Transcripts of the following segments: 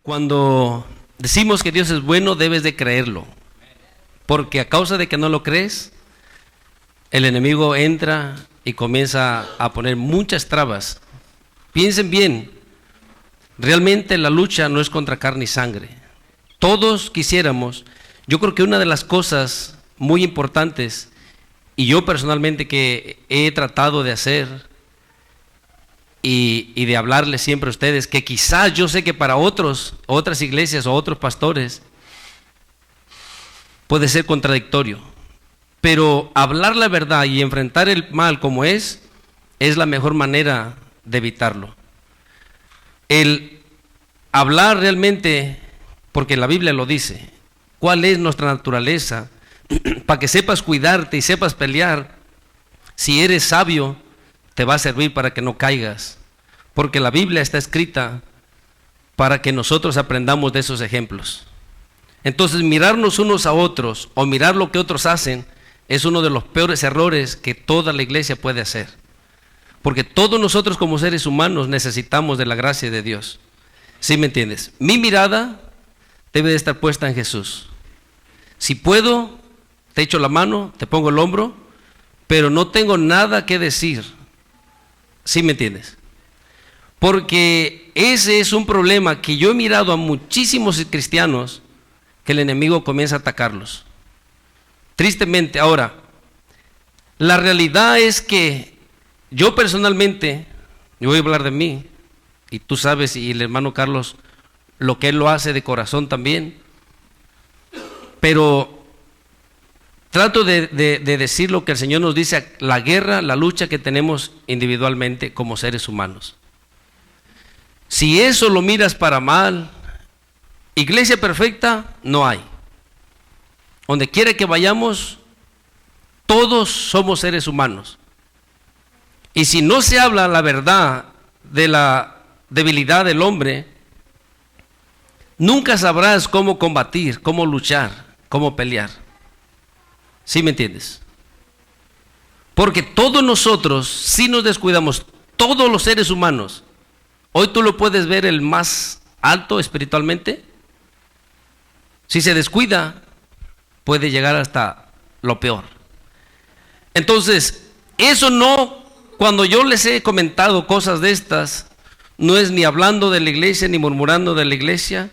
Cuando decimos que Dios es bueno, debes de creerlo. Porque a causa de que no lo crees, el enemigo entra y comienza a poner muchas trabas. Piensen bien, realmente la lucha no es contra carne y sangre. Todos quisiéramos, yo creo que una de las cosas muy importantes, y yo personalmente que he tratado de hacer, y de hablarles siempre a ustedes, que quizás yo sé que para otras iglesias o otros pastores puede ser contradictorio, pero hablar la verdad y enfrentar el mal como es la mejor manera de evitarlo. El hablar realmente, porque la Biblia lo dice, cuál es nuestra naturaleza, para que sepas cuidarte y sepas pelear. Si eres sabio, te va a servir para que no caigas, porque la Biblia está escrita para que nosotros aprendamos de esos ejemplos. Entonces, mirarnos unos a otros o mirar lo que otros hacen es uno de los peores errores que toda la iglesia puede hacer, porque todos nosotros como seres humanos necesitamos de la gracia de Dios. ¿Sí me entiendes? Mi mirada debe de estar puesta en Jesús. Si puedo, te echo la mano, te pongo el hombro, pero no tengo nada que decir. ¿Sí me entiendes? Porque ese es un problema que yo he mirado a muchísimos cristianos, que el enemigo comienza a atacarlos. Tristemente, ahora, la realidad es que yo personalmente, yo voy a hablar de mí, y tú sabes, y el hermano Carlos, lo que él lo hace de corazón también, pero trato de decir lo que el Señor nos dice, la guerra, la lucha que tenemos individualmente como seres humanos. Si eso lo miras para mal, iglesia perfecta no hay. Donde quiera que vayamos, todos somos seres humanos. Y si no se habla la verdad de la debilidad del hombre, nunca sabrás cómo combatir, cómo luchar, cómo pelear. ¿Sí me entiendes? Porque todos nosotros, si nos descuidamos, todos los seres humanos, hoy tú lo puedes ver el más alto espiritualmente, si se descuida, puede llegar hasta lo peor. Entonces, eso no, cuando yo les he comentado cosas de estas, no es ni hablando de la iglesia, ni murmurando de la iglesia,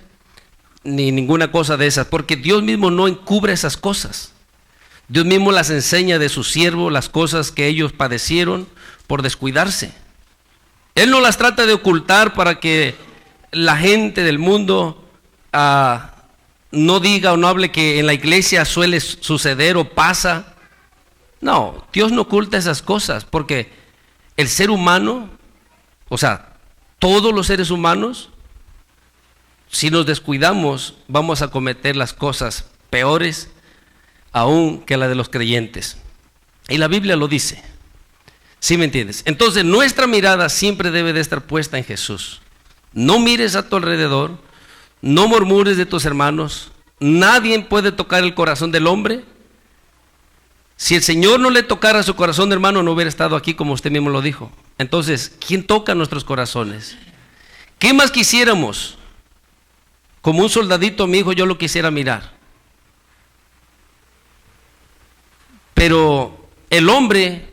ni ninguna cosa de esas, porque Dios mismo no encubre esas cosas. Dios mismo las enseña de su siervo, las cosas que ellos padecieron por descuidarse. Él no las trata de ocultar para que la gente del mundo no diga o no hable que en la iglesia suele suceder o pasa. No, Dios no oculta esas cosas, porque el ser humano, o sea, todos los seres humanos, si nos descuidamos, vamos a cometer las cosas peores aún que la de los creyentes. Y la Biblia lo dice. ¿Sí me entiendes? Entonces, nuestra mirada siempre debe de estar puesta en Jesús. No mires a tu alrededor, no murmures de tus hermanos. Nadie puede tocar el corazón del hombre. Si el Señor no le tocara su corazón de hermano, no hubiera estado aquí, como usted mismo lo dijo. Entonces, ¿quién toca nuestros corazones? ¿Qué más quisiéramos? Como un soldadito, mi hijo, yo lo quisiera mirar. Pero el hombre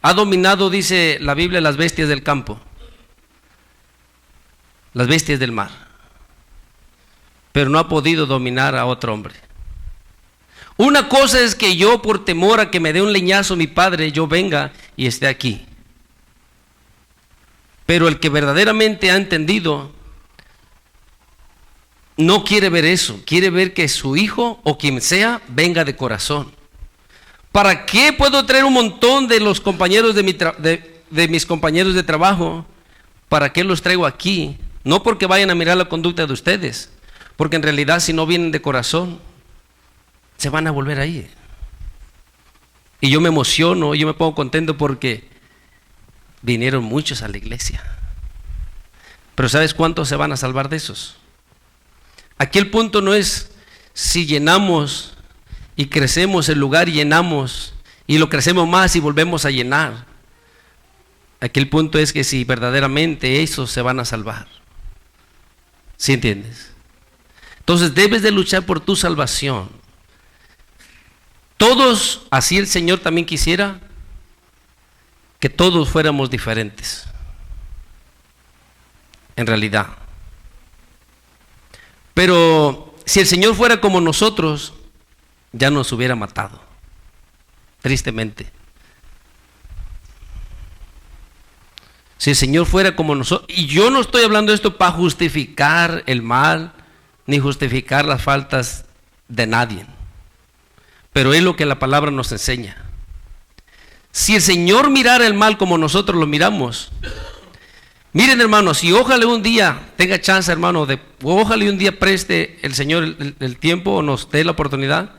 ha dominado, dice la Biblia, las bestias del campo, las bestias del mar, pero no ha podido dominar a otro hombre. Una cosa es que yo, por temor a que me dé un leñazo mi padre, yo venga y esté aquí. Pero el que verdaderamente ha entendido no quiere ver eso, quiere ver que su hijo o quien sea venga de corazón. ¿Para qué puedo traer un montón de los compañeros de mis compañeros de trabajo? ¿Para qué los traigo aquí? No porque vayan a mirar la conducta de ustedes, porque en realidad si no vienen de corazón, se van a volver a ir. Y yo me emociono, yo me pongo contento porque vinieron muchos a la iglesia. Pero ¿sabes cuántos se van a salvar de esos? Aquí el punto no es si llenamos y crecemos el lugar, llenamos y lo crecemos más y volvemos a llenar. Aquí el punto es que si verdaderamente esos se van a salvar. ¿Sí entiendes? Entonces debes de luchar por tu salvación. Todos, así el Señor también quisiera que todos fuéramos diferentes, en realidad. Pero si el Señor fuera como nosotros, ya nos hubiera matado, tristemente. Si el Señor fuera como nosotros, y yo no estoy hablando de esto para justificar el mal, ni justificar las faltas de nadie, pero es lo que la palabra nos enseña. Si el Señor mirara el mal como nosotros lo miramos, miren, hermanos, y ojalá un día tenga chance, hermano, ojalá un día preste el Señor el tiempo o nos dé la oportunidad.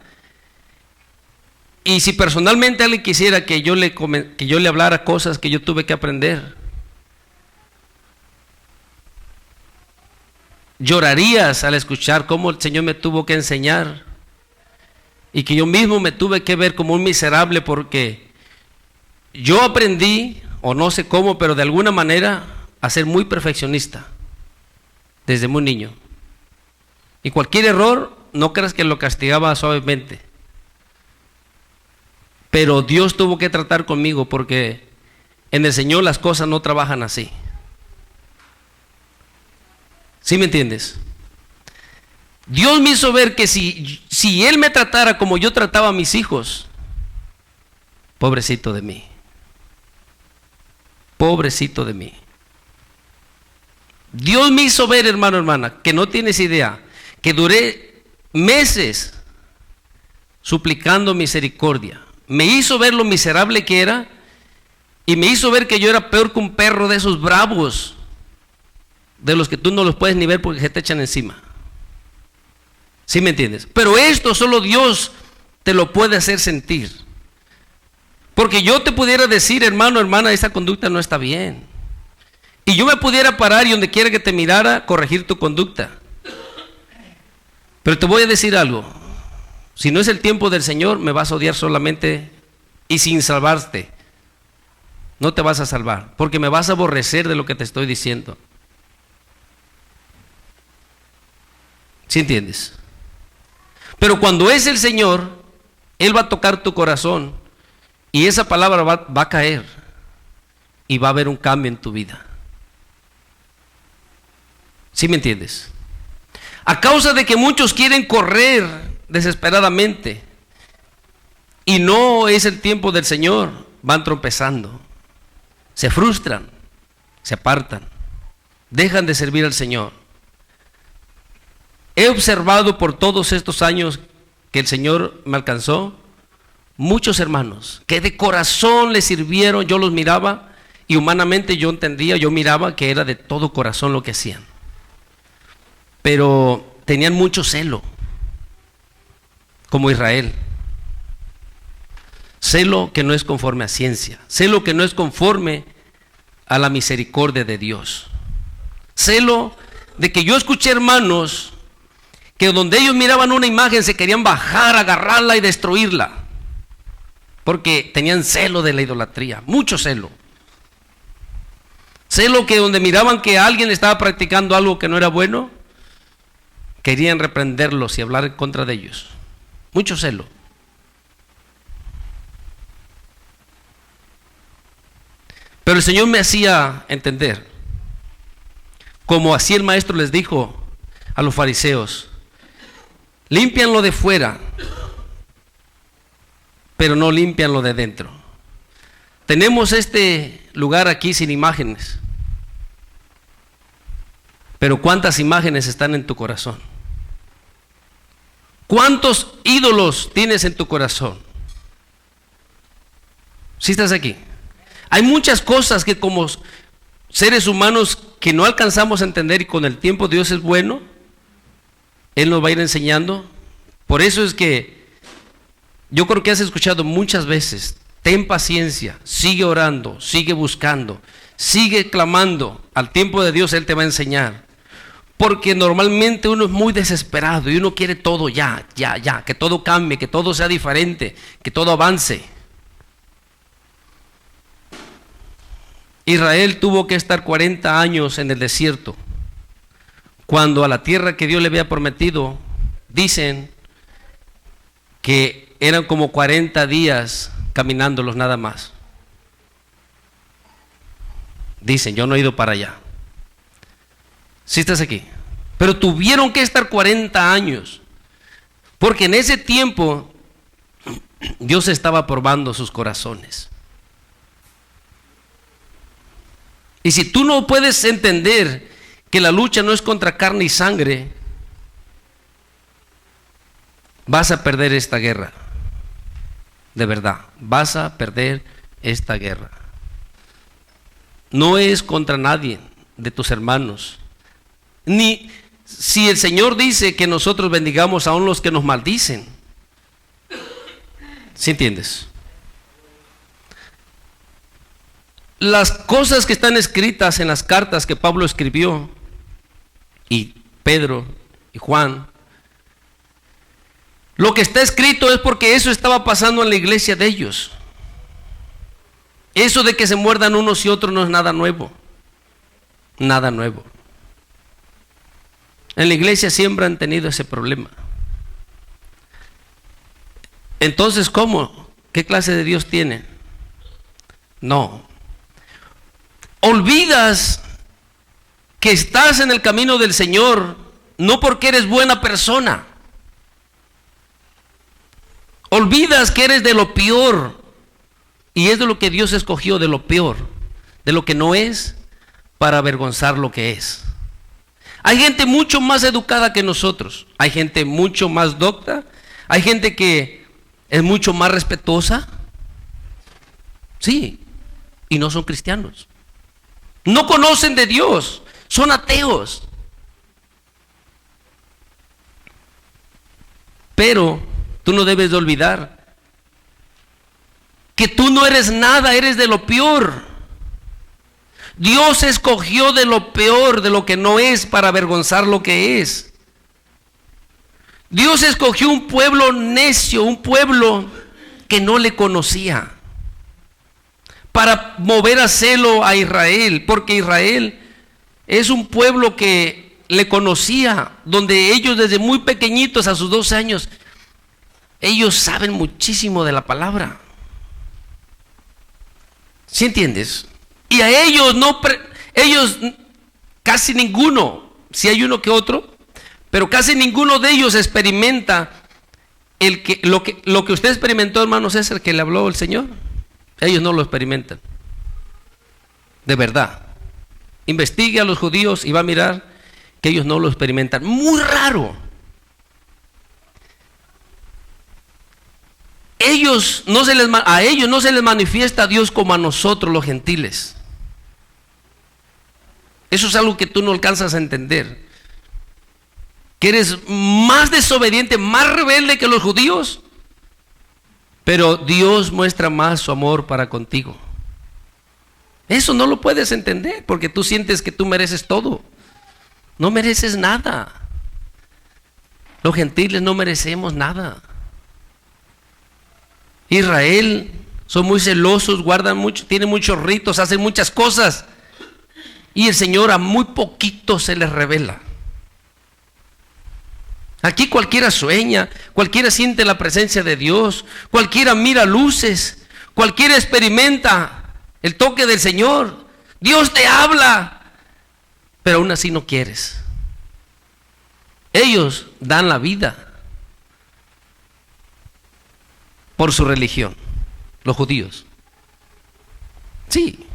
Y si personalmente alguien quisiera que yo le hablara cosas que yo tuve que aprender, llorarías al escuchar cómo el Señor me tuvo que enseñar y que yo mismo me tuve que ver como un miserable porque yo aprendí, o no sé cómo, pero de alguna manera a ser muy perfeccionista desde muy niño. Y cualquier error, no creas que lo castigaba suavemente. Pero Dios tuvo que tratar conmigo porque en el Señor las cosas no trabajan así. ¿Sí me entiendes? Dios me hizo ver que si Él me tratara como yo trataba a mis hijos, pobrecito de mí. Pobrecito de mí. Dios me hizo ver, hermano, hermana, que no tienes idea, que duré meses suplicando misericordia. Me hizo ver lo miserable que era y me hizo ver que yo era peor que un perro de esos bravos, de los que tú no los puedes ni ver porque se te echan encima. ¿Sí me entiendes? Pero esto solo Dios te lo puede hacer sentir. Porque yo te pudiera decir, hermano, hermana, esa conducta no está bien. Y yo me pudiera parar y donde quiera que te mirara, corregir tu conducta. Pero te voy a decir algo. Si no es el tiempo del Señor, me vas a odiar solamente y sin salvarte. No te vas a salvar, porque me vas a aborrecer de lo que te estoy diciendo. ¿Sí entiendes? Pero cuando es el Señor, Él va a tocar tu corazón y esa palabra va a caer y va a haber un cambio en tu vida. ¿Sí me entiendes? A causa de que muchos quieren correr desesperadamente y no es el tiempo del Señor, van tropezando, se frustran, se apartan, dejan de servir al Señor. He observado por todos estos años que el Señor me alcanzó, muchos hermanos que de corazón le sirvieron, yo los miraba y humanamente yo entendía, yo miraba que era de todo corazón lo que hacían. Pero tenían mucho celo, como Israel. Celo que no es conforme a ciencia, celo que no es conforme a la misericordia de Dios. Celo de que yo escuché hermanos que donde ellos miraban una imagen se querían bajar, agarrarla y destruirla, porque tenían celo de la idolatría, mucho celo. Celo que donde miraban que alguien estaba practicando algo que no era bueno, querían reprenderlos y hablar en contra de ellos. Mucho celo. Pero el Señor me hacía entender, como así el maestro les dijo a los fariseos: limpian lo de fuera, pero no limpian lo de dentro. Tenemos este lugar aquí sin imágenes, pero ¿cuántas imágenes están en tu corazón? ¿Cuántos ídolos tienes en tu corazón? ¿Sí estás aquí? Hay muchas cosas que como seres humanos que no alcanzamos a entender y con el tiempo Dios es bueno, Él nos va a ir enseñando. Por eso es que yo creo que has escuchado muchas veces: ten paciencia, sigue orando, sigue buscando, sigue clamando. Al tiempo de Dios Él te va a enseñar. Porque normalmente uno es muy desesperado y uno quiere todo ya, que todo cambie, que todo sea diferente, que todo avance. Israel tuvo que estar 40 años en el desierto. cuando a la tierra que Dios le había prometido, dicen que eran como 40 días caminándolos nada más. Dicen, yo no he ido para allá. Sí estás aquí. Pero tuvieron que estar 40 años. Porque en ese tiempo Dios estaba probando sus corazones. Y si tú no puedes entender que la lucha no es contra carne y sangre, vas a perder esta guerra. De verdad, vas a perder esta guerra. No es contra nadie de tus hermanos. Ni si el Señor dice que nosotros bendigamos aún los que nos maldicen. ¿Sí entiendes? Las cosas que están escritas en las cartas que Pablo escribió, y Pedro y Juan, lo que está escrito es porque eso estaba pasando en la iglesia de ellos. Eso de que se muerdan unos y otros no es nada nuevo. Nada nuevo. En la iglesia siempre han tenido ese problema. Entonces, ¿cómo? ¿Qué clase de Dios tienen? No. Olvidas que estás en el camino del Señor no porque eres buena persona. Olvidas que eres de lo peor. Y es de lo que Dios escogió, de lo peor, de lo que no es, para avergonzar lo que es. Hay gente mucho más educada que nosotros. Hay gente mucho más docta. Hay gente que es mucho más respetuosa. Sí, y no son cristianos. No conocen de Dios, son ateos. Pero tú no debes de olvidar que tú no eres nada, eres de lo peor. Dios escogió de lo peor, de lo que no es, para avergonzar lo que es. Dios escogió un pueblo necio, un pueblo que no le conocía, para mover a celo a Israel, porque Israel es un pueblo que le conocía, donde ellos desde muy pequeñitos, a sus 12 años, ellos saben muchísimo de la palabra. ¿Sí entiendes? Y a ellos ellos casi ninguno, si hay uno que otro, pero casi ninguno de ellos experimenta lo que usted experimentó, hermano César, que le habló el Señor. Ellos no lo experimentan. De verdad. Investigue a los judíos y va a mirar que ellos no lo experimentan. Muy raro. A ellos no se les manifiesta a Dios como a nosotros los gentiles. Eso es algo que tú no alcanzas a entender. Que eres más desobediente, más rebelde que los judíos. Pero Dios muestra más su amor para contigo. Eso no lo puedes entender porque tú sientes que tú mereces todo. No mereces nada. Los gentiles no merecemos nada. Israel son muy celosos, guardan mucho, tienen muchos ritos, hacen muchas cosas. Y el Señor a muy poquito se les revela. Aquí cualquiera sueña, cualquiera siente la presencia de Dios, cualquiera mira luces, cualquiera experimenta el toque del Señor. Dios te habla, pero aún así no quieres. Ellos dan la vida por su religión, los judíos. Sí,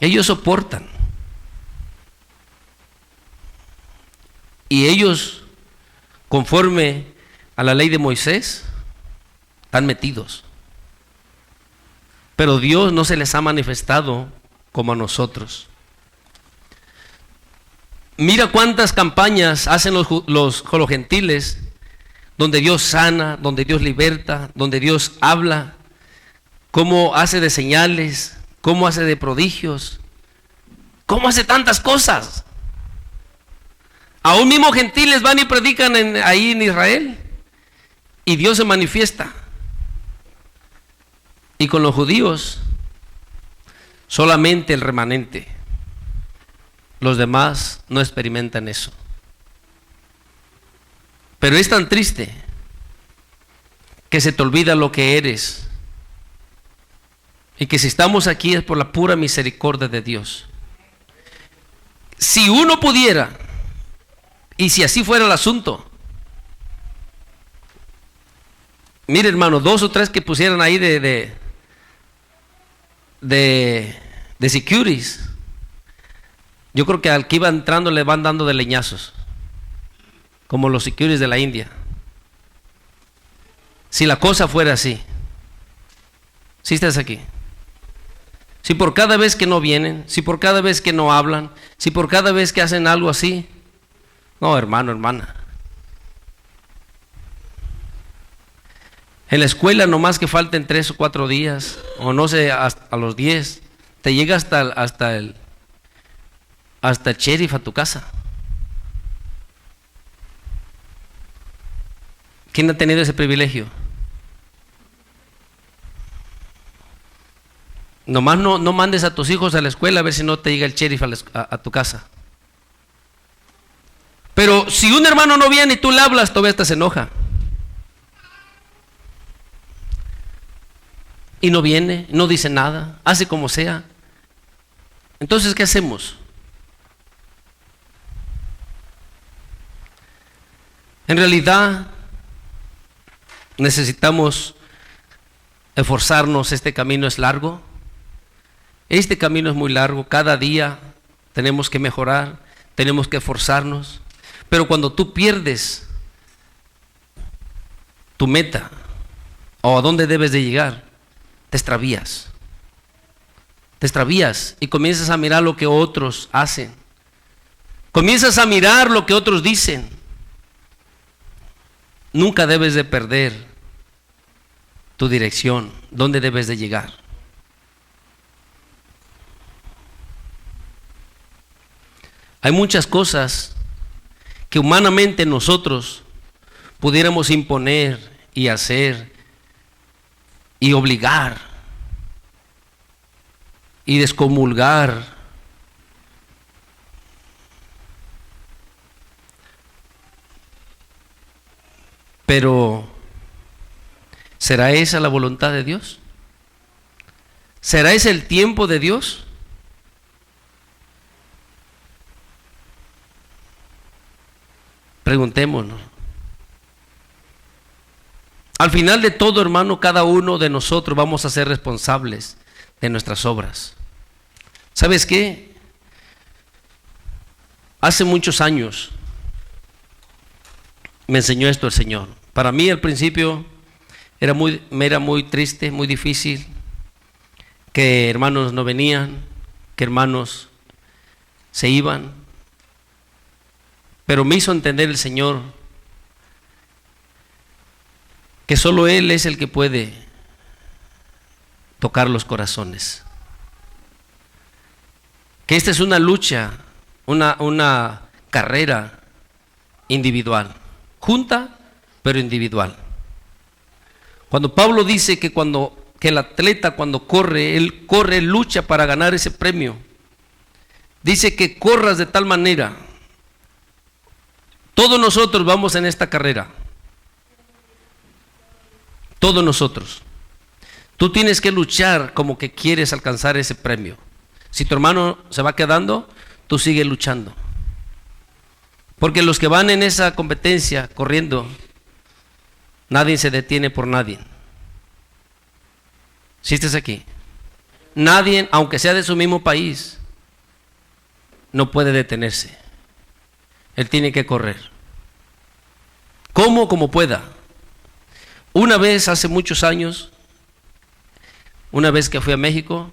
ellos soportan. Y ellos, conforme a la ley de Moisés, están metidos. Pero Dios no se les ha manifestado como a nosotros. Mira cuántas campañas hacen los gentiles, donde Dios sana, donde Dios liberta, donde Dios habla, cómo hace de señales, cómo hace de prodigios, cómo hace tantas cosas. Aún mismos gentiles van y predican ahí en Israel y Dios se manifiesta. Y con los judíos solamente el remanente, los demás no experimentan eso. Pero es tan triste que se te olvida lo que eres, y que si estamos aquí es por la pura misericordia de Dios. Si uno pudiera, y si así fuera el asunto, mire hermano, 2 o 3 que pusieran ahí de securities, yo creo que al que iba entrando le van dando de leñazos, como los securities de la India. Si la cosa fuera así, si estás aquí, si por cada vez que no vienen, si por cada vez que no hablan, si por cada vez que hacen algo así, no hermano, hermana. En la escuela nomás que falten 3 o 4 días, o no sé, hasta a los 10, te llega hasta el sheriff a tu casa. ¿Quién ha tenido ese privilegio? Nomás no mandes a tus hijos a la escuela a ver si no te llega el sheriff a tu casa. Pero si un hermano no viene y tú le hablas, todavía hasta se enoja. Y no viene, no dice nada, hace como sea. Entonces, ¿qué hacemos? En realidad, necesitamos esforzarnos. Este camino es largo. Este camino es muy largo. Cada día tenemos que mejorar, tenemos que esforzarnos. Pero cuando tú pierdes tu meta o a dónde debes de llegar, te extravías. Te extravías y comienzas a mirar lo que otros hacen. Comienzas a mirar lo que otros dicen. Nunca debes de perder tu dirección, dónde debes de llegar. Hay muchas cosas que humanamente nosotros pudiéramos imponer y hacer y obligar y descomulgar. Pero, ¿será esa la voluntad de Dios? ¿Será ese el tiempo de Dios? Preguntémonos. Al final de todo, hermano, cada uno de nosotros vamos a ser responsables de nuestras obras. ¿Sabes qué? Hace muchos años me enseñó esto el Señor. Para mí al principio me era muy triste, muy difícil, que hermanos no venían, que hermanos se iban. Pero me hizo entender el Señor que solo Él es el que puede tocar los corazones. Que esta es una lucha, una carrera individual, junta pero individual. Cuando Pablo dice que el atleta cuando corre, él lucha para ganar ese premio. Dice que corras de tal manera. Todos nosotros vamos en esta carrera. Todos nosotros. Tú tienes que luchar como que quieres alcanzar ese premio. Si tu hermano se va quedando, tú sigues luchando. Porque los que van en esa competencia corriendo, nadie se detiene por nadie. Si estás aquí, nadie, aunque sea de su mismo país, no puede detenerse. Él tiene que correr. ¿Cómo? Como pueda. Una vez, hace muchos años, una vez que fui a México,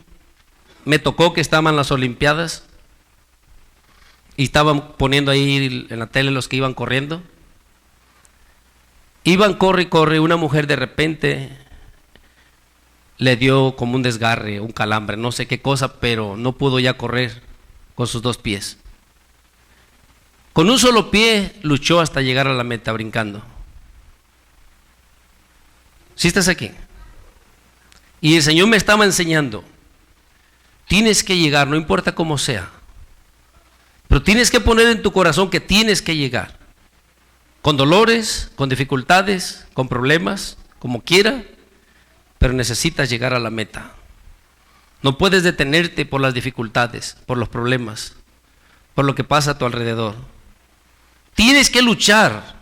me tocó que estaban las Olimpiadas y estaban poniendo ahí en la tele los que iban corriendo. Iban, corre y corre, una mujer de repente le dio como un desgarre, un calambre, no sé qué cosa, pero no pudo ya correr con sus 2 pies. Con un solo pie luchó hasta llegar a la meta brincando. ¿Sí estás aquí? Y el Señor me estaba enseñando, tienes que llegar, no importa cómo sea, Pero tienes que poner en tu corazón que tienes que llegar. Con dolores, con dificultades, con problemas, como quiera, pero necesitas llegar a la meta. No puedes detenerte por las dificultades, por los problemas, por lo que pasa a tu alrededor. Tienes que luchar.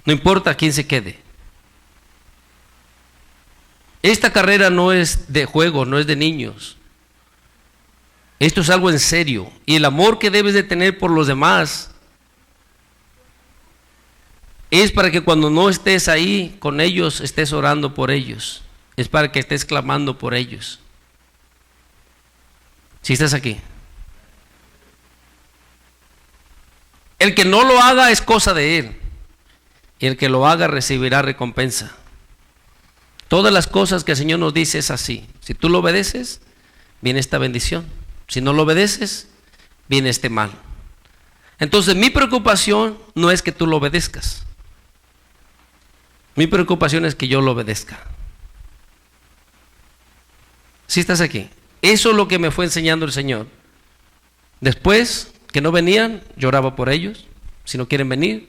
No importa quién se quede. Esta carrera no es de juego, no es de niños. Esto es algo en serio. Y el amor que debes de tener por los demás es para que cuando no estés ahí con ellos, estés orando por ellos. Es para que estés clamando por ellos. Si estás aquí. El que no lo haga es cosa de él. Y el que lo haga recibirá recompensa. Todas las cosas que el Señor nos dice es así. Si tú lo obedeces, viene esta bendición. Si no lo obedeces, viene este mal. Entonces mi preocupación no es que tú lo obedezcas. Mi preocupación es que yo lo obedezca. Si estás aquí. Eso es lo que me fue enseñando el Señor. Después que no venían, lloraba por ellos. Si no quieren venir,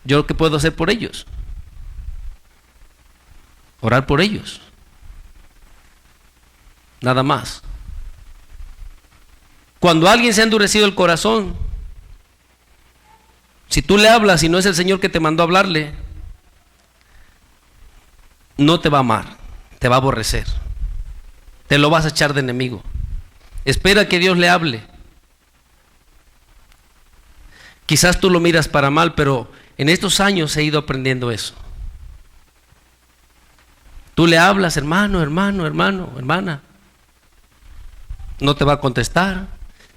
¿yo qué puedo hacer por ellos? Orar por ellos. Nada más. Cuando alguien se ha endurecido el corazón, si tú le hablas y no es el Señor que te mandó a hablarle, no te va a amar, te va a aborrecer. Te lo vas a echar de enemigo. Espera que Dios le hable. Quizás tú lo miras para mal, pero en estos años he ido aprendiendo eso. Tú le hablas, hermano, hermana. No te va a contestar,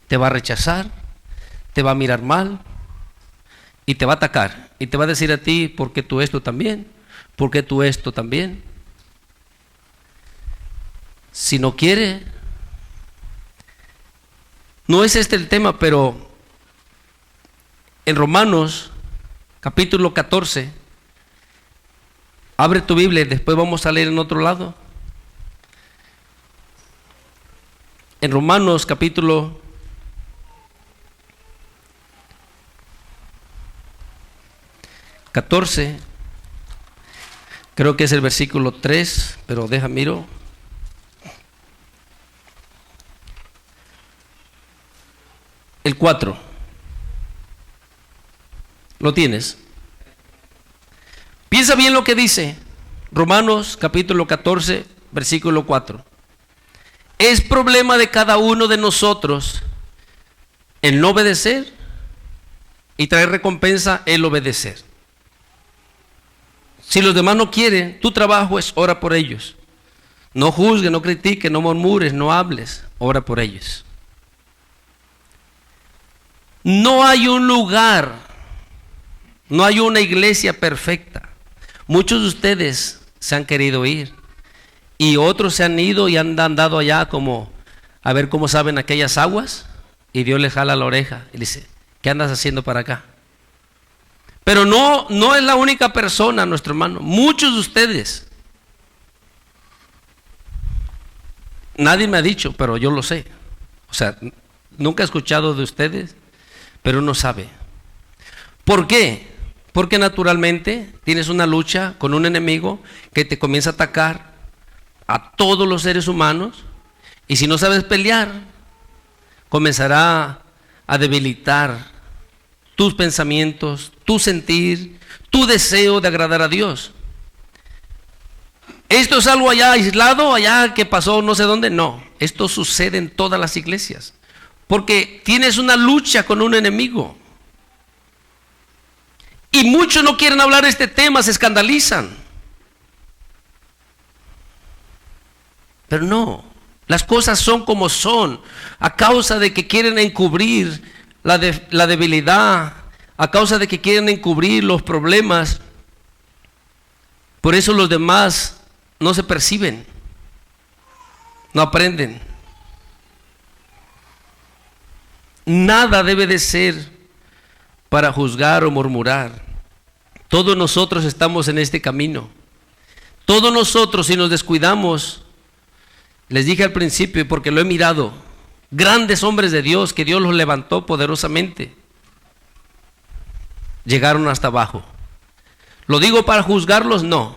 te va a rechazar, te va a mirar mal y te va a atacar. Y te va a decir a ti, ¿por qué tú esto también? ¿Por qué tú esto también? Si no quiere, no es este el tema, pero en Romanos capítulo 14, abre tu Biblia y después vamos a leer en otro lado. En Romanos capítulo 14, creo que es el versículo 3, pero miro. El 4. ¿Lo tienes? Piensa bien lo que dice Romanos capítulo 14, versículo 4. Es problema de cada uno de nosotros el no obedecer y traer recompensa el obedecer. Si los demás no quieren, tu trabajo es ora por ellos. No juzgues, no critiques, no murmures, no hables, ora por ellos. No hay un lugar, no hay una iglesia perfecta. Muchos de ustedes se han querido ir y otros se han ido y han andado allá como a ver cómo saben aquellas aguas, y Dios le jala la oreja y le dice, ¿qué andas haciendo para acá? Pero no es la única persona, nuestro hermano. Muchos de ustedes, nadie me ha dicho, pero yo lo sé. O sea, nunca he escuchado de ustedes, pero uno sabe. ¿Por qué? Porque naturalmente tienes una lucha con un enemigo que te comienza a atacar a todos los seres humanos, y si no sabes pelear, comenzará a debilitar tus pensamientos, tu sentir, tu deseo de agradar a Dios. ¿Esto es algo allá aislado, allá que pasó no sé dónde? No, esto sucede en todas las iglesias, porque tienes una lucha con un enemigo. Y muchos no quieren hablar de este tema, se escandalizan. Pero no, las cosas son como son, a causa de que quieren encubrir la debilidad, a causa de que quieren encubrir los problemas. Por eso los demás no se perciben, no aprenden. Nada debe de ser para juzgar o murmurar. Todos nosotros estamos en este camino. Todos nosotros, si nos descuidamos, les dije al principio, porque lo he mirado, grandes hombres de Dios, que Dios los levantó poderosamente, llegaron hasta abajo. ¿Lo digo para juzgarlos? No.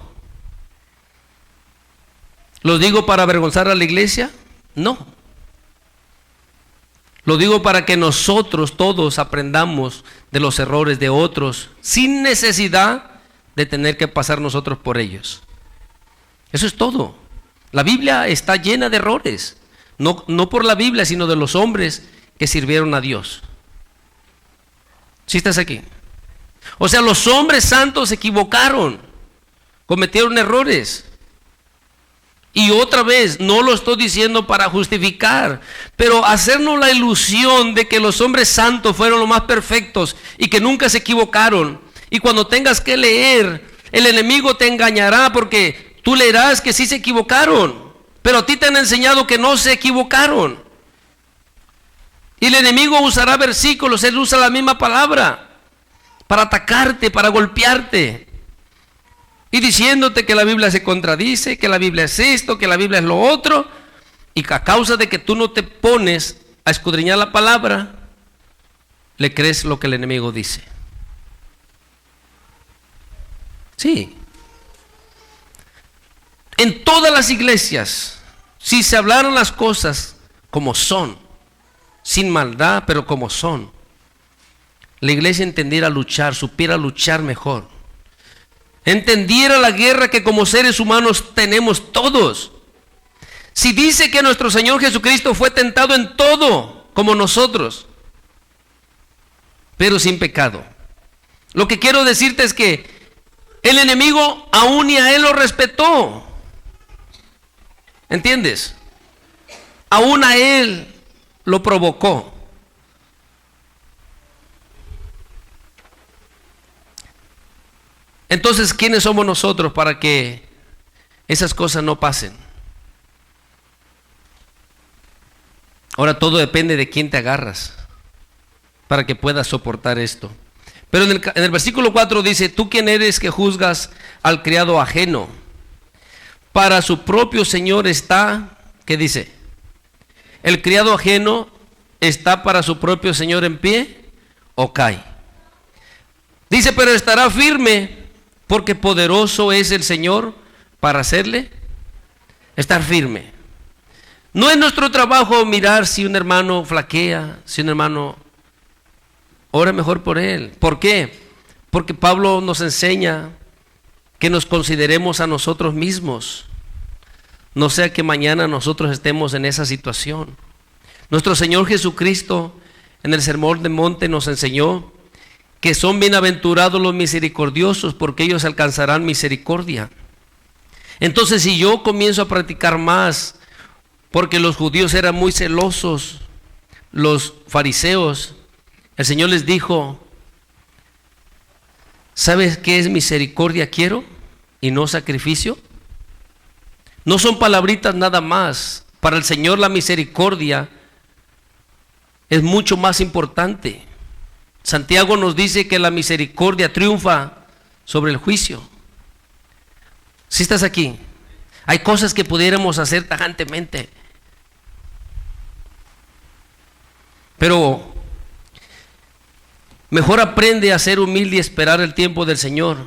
¿Lo digo para avergonzar a la iglesia? No. Lo digo para que nosotros todos aprendamos de los errores de otros sin necesidad de tener que pasar nosotros por ellos. Eso es todo. La Biblia está llena de errores. No por la Biblia, sino de los hombres que sirvieron a Dios. ¿Sí estás aquí? O sea, los hombres santos se equivocaron, cometieron errores. Y otra vez, no lo estoy diciendo para justificar, pero hacernos la ilusión de que los hombres santos fueron los más perfectos y que nunca se equivocaron. Y cuando tengas que leer, el enemigo te engañará porque tú leerás que sí se equivocaron, pero a ti te han enseñado que no se equivocaron. Y el enemigo usará versículos, él usa la misma palabra para atacarte, para golpearte. Y diciéndote que la Biblia se contradice, que la Biblia es esto, que la Biblia es lo otro. Y a causa de que tú no te pones a escudriñar la palabra, le crees lo que el enemigo dice. Sí. En todas las iglesias, si se hablaran las cosas como son, sin maldad, pero como son, la iglesia entendiera luchar, supiera luchar mejor. Entendiera la guerra que como seres humanos tenemos todos. Si dice que nuestro Señor Jesucristo fue tentado en todo, como nosotros, pero sin pecado. Lo que quiero decirte es que el enemigo aún y a él lo respetó. ¿Entiendes? Aún a él lo provocó. Entonces, ¿quiénes somos nosotros para que esas cosas no pasen? Ahora todo depende de quién te agarras para que puedas soportar esto. Pero en el versículo 4 dice, ¿tú quién eres que juzgas al criado ajeno? Para su propio señor está, ¿qué dice? ¿El criado ajeno está para su propio señor en pie o cae? Dice, pero estará firme porque poderoso es el Señor para hacerle estar firme. No es nuestro trabajo mirar si un hermano flaquea, si un hermano... Ora mejor por él. ¿Por qué? Porque Pablo nos enseña que nos consideremos a nosotros mismos. No sea que mañana nosotros estemos en esa situación. Nuestro Señor Jesucristo en el Sermón del Monte nos enseñó que son bienaventurados los misericordiosos porque ellos alcanzarán misericordia. Entonces, si yo comienzo a practicar más, porque los judíos eran muy celosos, los fariseos, el Señor les dijo, ¿sabes qué es misericordia quiero y no sacrificio? No son palabritas nada más. Para el Señor la misericordia es mucho más importante. Santiago nos dice que la misericordia triunfa sobre el juicio. Si estás aquí, hay cosas que pudiéramos hacer tajantemente, pero mejor aprende a ser humilde y esperar el tiempo del Señor.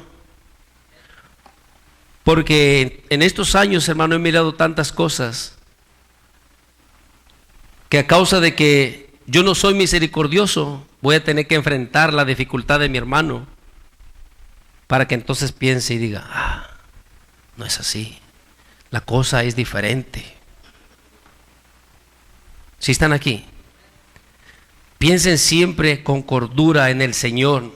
Porque en estos años, hermano, he mirado tantas cosas que a causa de que yo no soy misericordioso, voy a tener que enfrentar la dificultad de mi hermano para que entonces piense y diga, no es así, la cosa es diferente. Si están aquí, piensen siempre con cordura en el Señor.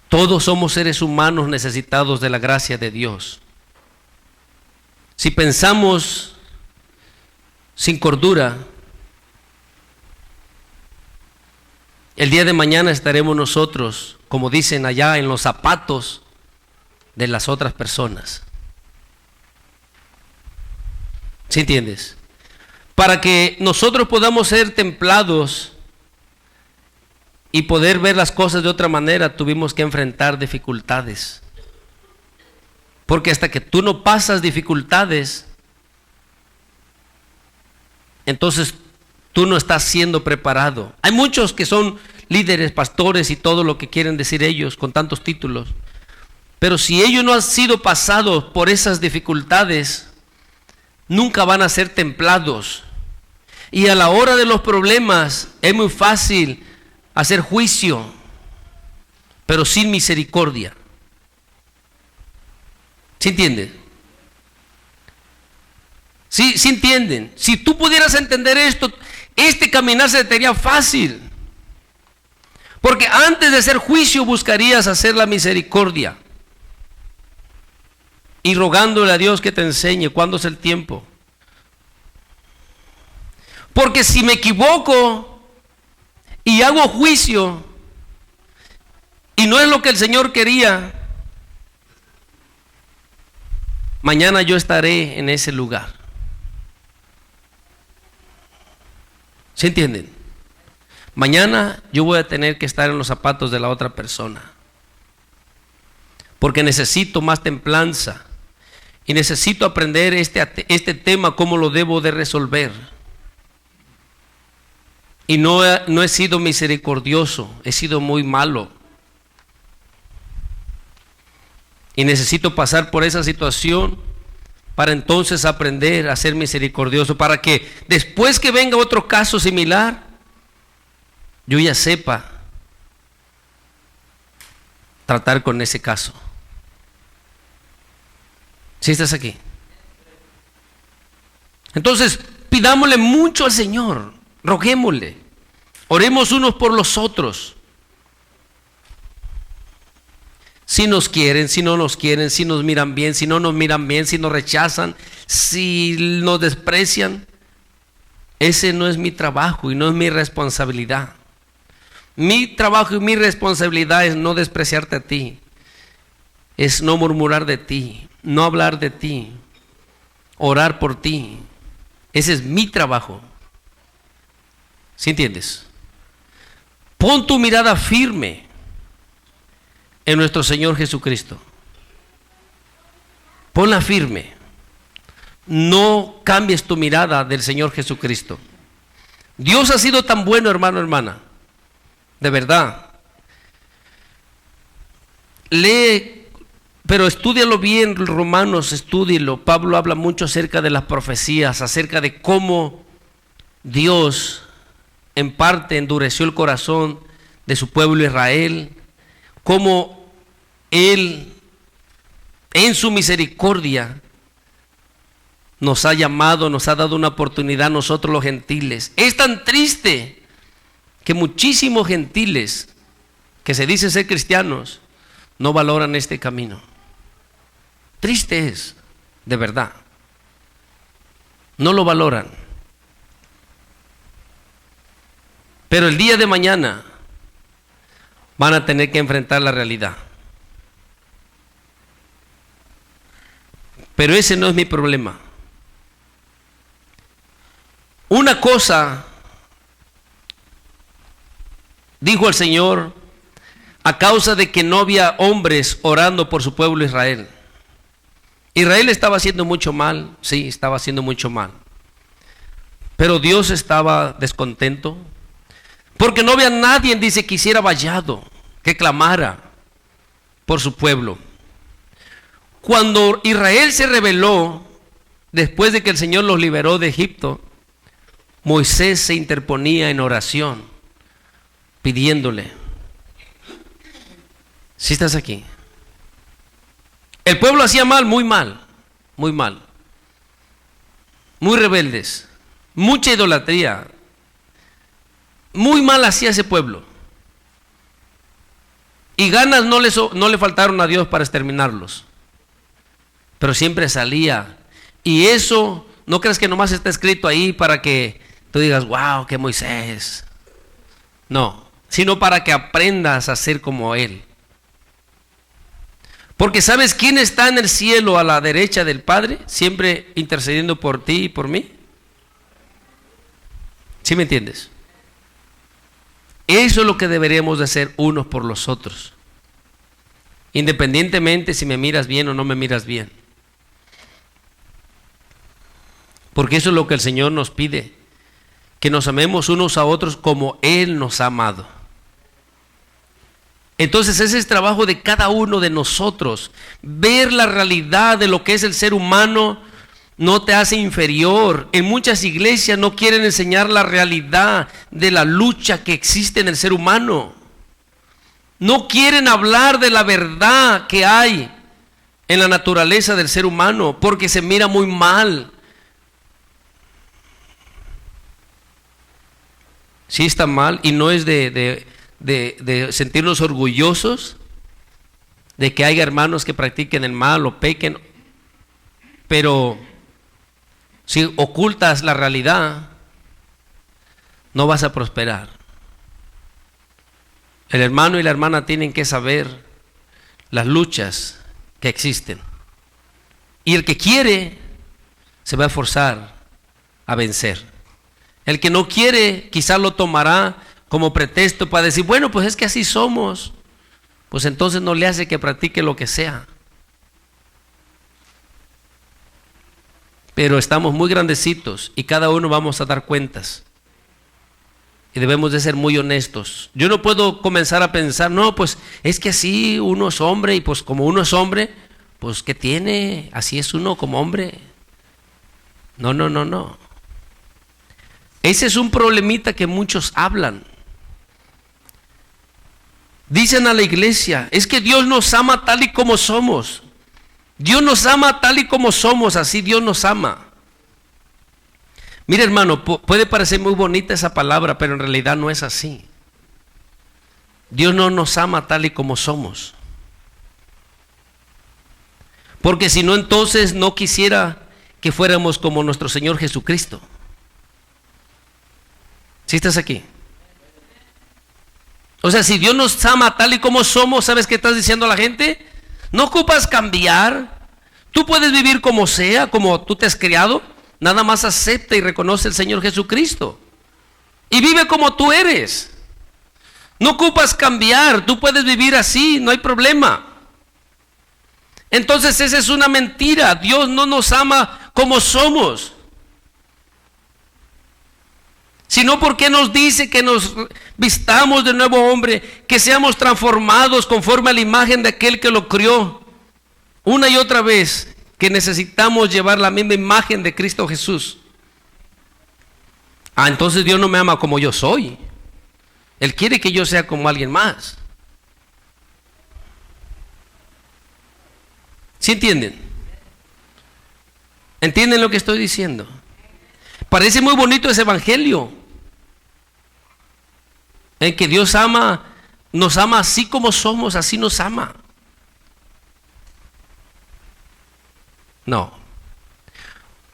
Todos somos seres humanos necesitados de la gracia de Dios. Si pensamos sin cordura, el día de mañana estaremos nosotros, como dicen allá, en los zapatos de las otras personas. ¿Sí entiendes? Para que nosotros podamos ser templados y poder ver las cosas de otra manera, tuvimos que enfrentar dificultades. Porque hasta que tú no pasas dificultades, entonces tú no estás siendo preparado. Hay muchos que son líderes, pastores y todo lo que quieren decir ellos con tantos títulos. Pero si ellos no han sido pasados por esas dificultades, nunca van a ser templados. Y a la hora de los problemas es muy fácil hacer juicio, pero sin misericordia. ¿Sí entienden? ¿Sí entienden? Si tú pudieras entender esto, este caminar se te haría fácil. Porque antes de hacer juicio buscarías hacer la misericordia. Y rogándole a Dios que te enseñe cuándo es el tiempo. Porque si me equivoco y hago juicio y no es lo que el Señor quería, mañana yo estaré en ese lugar. ¿Se entienden? Mañana yo voy a tener que estar en los zapatos de la otra persona. Porque necesito más templanza. Y necesito aprender este tema, cómo lo debo de resolver. Y no he sido misericordioso, he sido muy malo. Y necesito pasar por esa situación para entonces aprender a ser misericordioso. Para que después que venga otro caso similar, yo ya sepa tratar con ese caso. ¿Sí estás aquí? Entonces, pidámosle mucho al Señor, roguémosle, oremos unos por los otros. Si nos quieren, si no nos quieren, si nos miran bien, si no nos miran bien, si nos rechazan, si nos desprecian, ese no es mi trabajo y no es mi responsabilidad. Mi trabajo y mi responsabilidad es no despreciarte a ti, es no murmurar de ti, no hablar de ti, orar por ti. Ese es mi trabajo. ¿Sí entiendes? Pon tu mirada firme en nuestro Señor Jesucristo. Ponla firme. No cambies tu mirada del Señor Jesucristo. Dios ha sido tan bueno, hermano, hermana. De verdad. Lee, pero estúdialo bien, Romanos, estúdialo. Pablo habla mucho acerca de las profecías, acerca de cómo Dios en parte endureció el corazón de su pueblo Israel, cómo Él en su misericordia nos ha llamado, nos ha dado una oportunidad a nosotros los gentiles. Es tan triste que muchísimos gentiles que se dicen ser cristianos no valoran este camino. Triste es, de verdad. No lo valoran. Pero el día de mañana van a tener que enfrentar la realidad. Pero ese no es mi problema. Una cosa dijo el Señor a causa de que no había hombres orando por su pueblo Israel. Israel estaba haciendo mucho mal, sí, estaba haciendo mucho mal. Pero Dios estaba descontento porque no había nadie, dice, que hiciera vallado, que clamara por su pueblo. Cuando Israel se rebeló, después de que el Señor los liberó de Egipto, Moisés se interponía en oración, pidiéndole. ¿Sí estás aquí? El pueblo hacía mal, muy mal, muy mal. Muy rebeldes, mucha idolatría. Muy mal hacía ese pueblo. Y ganas no le faltaron a Dios para exterminarlos. Pero siempre salía. Y eso, no creas que nomás está escrito ahí para que tú digas, wow, que Moisés. No, sino para que aprendas a ser como Él. Porque ¿sabes quién está en el cielo a la derecha del Padre? Siempre intercediendo por ti y por mí. ¿Sí me entiendes? Eso es lo que deberíamos de hacer unos por los otros. Independientemente si me miras bien o no me miras bien. Porque eso es lo que el Señor nos pide. que nos amemos unos a otros como Él nos ha amado. Entonces ese es el trabajo de cada uno de nosotros. Ver la realidad de lo que es el ser humano no te hace inferior. En muchas iglesias no quieren enseñar la realidad de la lucha que existe en el ser humano. No quieren hablar de la verdad que hay en la naturaleza del ser humano porque se mira muy mal. Sí está mal, y no es de sentirnos orgullosos de que haya hermanos que practiquen el mal o pequen, pero si ocultas la realidad, no vas a prosperar. El hermano y la hermana tienen que saber las luchas que existen, y el que quiere se va a esforzar a vencer. El que no quiere quizás lo tomará como pretexto para decir, bueno, pues es que así somos. Pues entonces no le hace que practique lo que sea. Pero estamos muy grandecitos y cada uno vamos a dar cuentas. Y debemos de ser muy honestos. Yo no puedo comenzar a pensar, no, pues es que así uno es hombre, y pues como uno es hombre, pues ¿qué tiene? Así es uno como hombre. No. Ese es un problemita que muchos hablan. Dicen a la iglesia, es que Dios nos ama tal y como somos. Dios nos ama tal y como somos, así Dios nos ama. Mira, hermano, puede parecer muy bonita esa palabra, pero en realidad no es así. Dios no nos ama tal y como somos. Porque si no, entonces no quisiera que fuéramos como nuestro Señor Jesucristo. ¿Sí estás aquí? O sea, si Dios nos ama tal y como somos, ¿sabes qué estás diciendo a la gente? No ocupas cambiar. Tú puedes vivir como sea, como tú te has criado. Nada más acepta y reconoce al Señor Jesucristo. Y vive como tú eres. No ocupas cambiar. Tú puedes vivir así, no hay problema. Entonces esa es una mentira. Dios no nos ama como somos. Sino porque nos dice que nos vistamos de nuevo hombre, que seamos transformados conforme a la imagen de aquel que lo crió. Una y otra vez que necesitamos llevar la misma imagen de Cristo Jesús. Entonces Dios no me ama como yo soy. Él quiere que yo sea como alguien más. ¿Sí entienden? ¿Entienden lo que estoy diciendo? Parece muy bonito ese evangelio. En que Dios nos ama así como somos, así nos ama. No.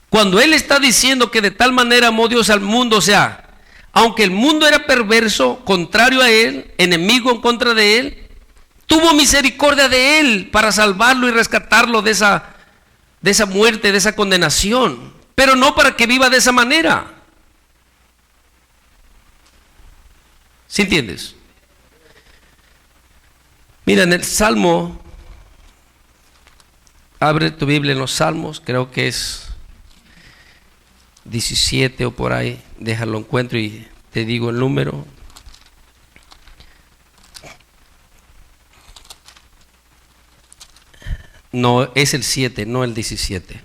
Cuando Él está diciendo que de tal manera amó Dios al mundo, o sea, aunque el mundo era perverso, contrario a Él, enemigo en contra de Él, tuvo misericordia de Él para salvarlo y rescatarlo de esa muerte, de esa condenación, pero no para que viva de esa manera. ¿Sí entiendes? Mira, en el Salmo, abre tu Biblia en los Salmos, creo que es 17 o por ahí, déjalo encuentro y te digo el número. No, es el 7, no el 17.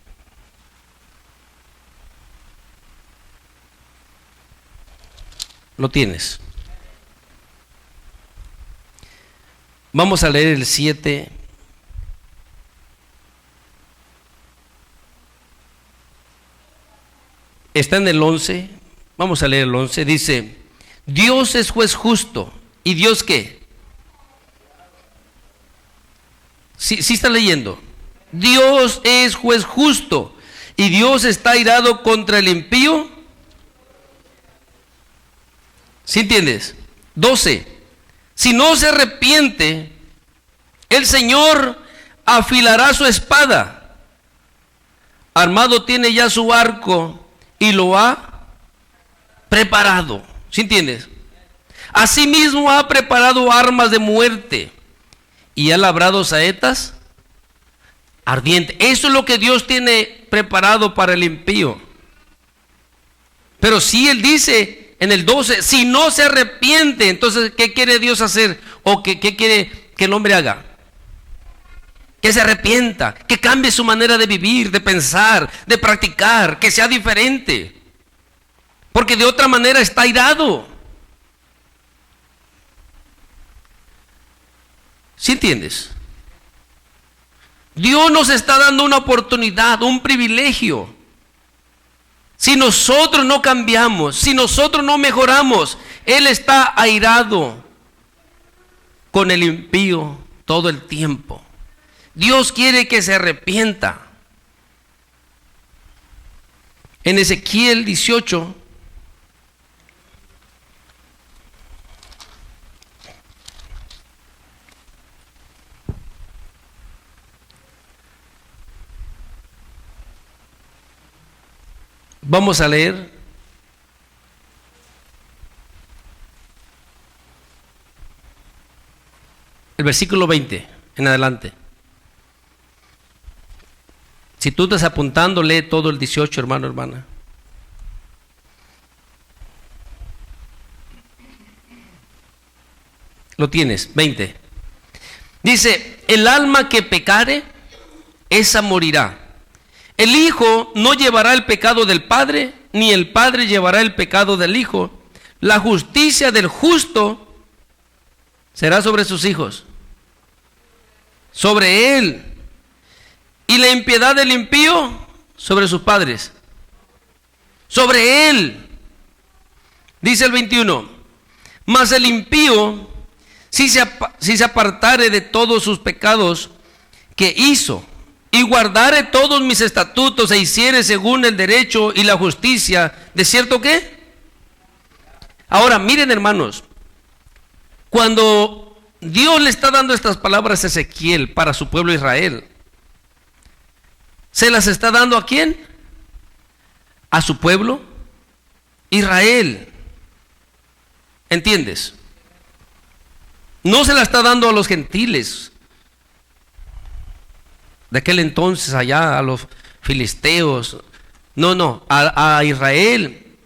Lo tienes. Vamos a leer el 7. Está en el 11. Vamos a leer el 11. Dice, Dios es juez justo. ¿Y Dios qué? Sí está leyendo. Dios es juez justo. ¿Y Dios está airado contra el impío? ¿Sí entiendes? 12. Si no se arrepiente, el Señor afilará su espada. Armado tiene ya su arco y lo ha preparado. ¿Sí entiendes? Asimismo ha preparado armas de muerte y ha labrado saetas ardientes. Eso es lo que Dios tiene preparado para el impío. Pero si Él dice en el 12, si no se arrepiente, entonces ¿qué quiere Dios hacer? ¿O qué quiere que el hombre haga? Que se arrepienta, que cambie su manera de vivir, de pensar, de practicar, que sea diferente. Porque de otra manera está airado. ¿Sí entiendes? Dios nos está dando una oportunidad, un privilegio. Si nosotros no cambiamos, si nosotros no mejoramos, Él está airado con el impío todo el tiempo. Dios quiere que se arrepienta. En Ezequiel 18, vamos a leer el versículo 20 en adelante. Si tú estás apuntando, lee todo el 18, hermano, hermana. Lo tienes, 20. Dice, el alma que pecare, esa morirá. El hijo no llevará el pecado del padre, ni el padre llevará el pecado del hijo. La justicia del justo será sobre sus hijos, sobre él. Y la impiedad del impío sobre sus padres, sobre él. Dice el 21, mas el impío, si se apartare de todos sus pecados que hizo, y guardare todos mis estatutos, e hiciere según el derecho y la justicia, ¿de cierto qué? Ahora miren, hermanos, cuando Dios le está dando estas palabras a Ezequiel para su pueblo Israel, ¿se las está dando a quién? A su pueblo Israel. ¿Entiendes? No se la está dando a los gentiles de aquel entonces allá, a los filisteos. No, a Israel.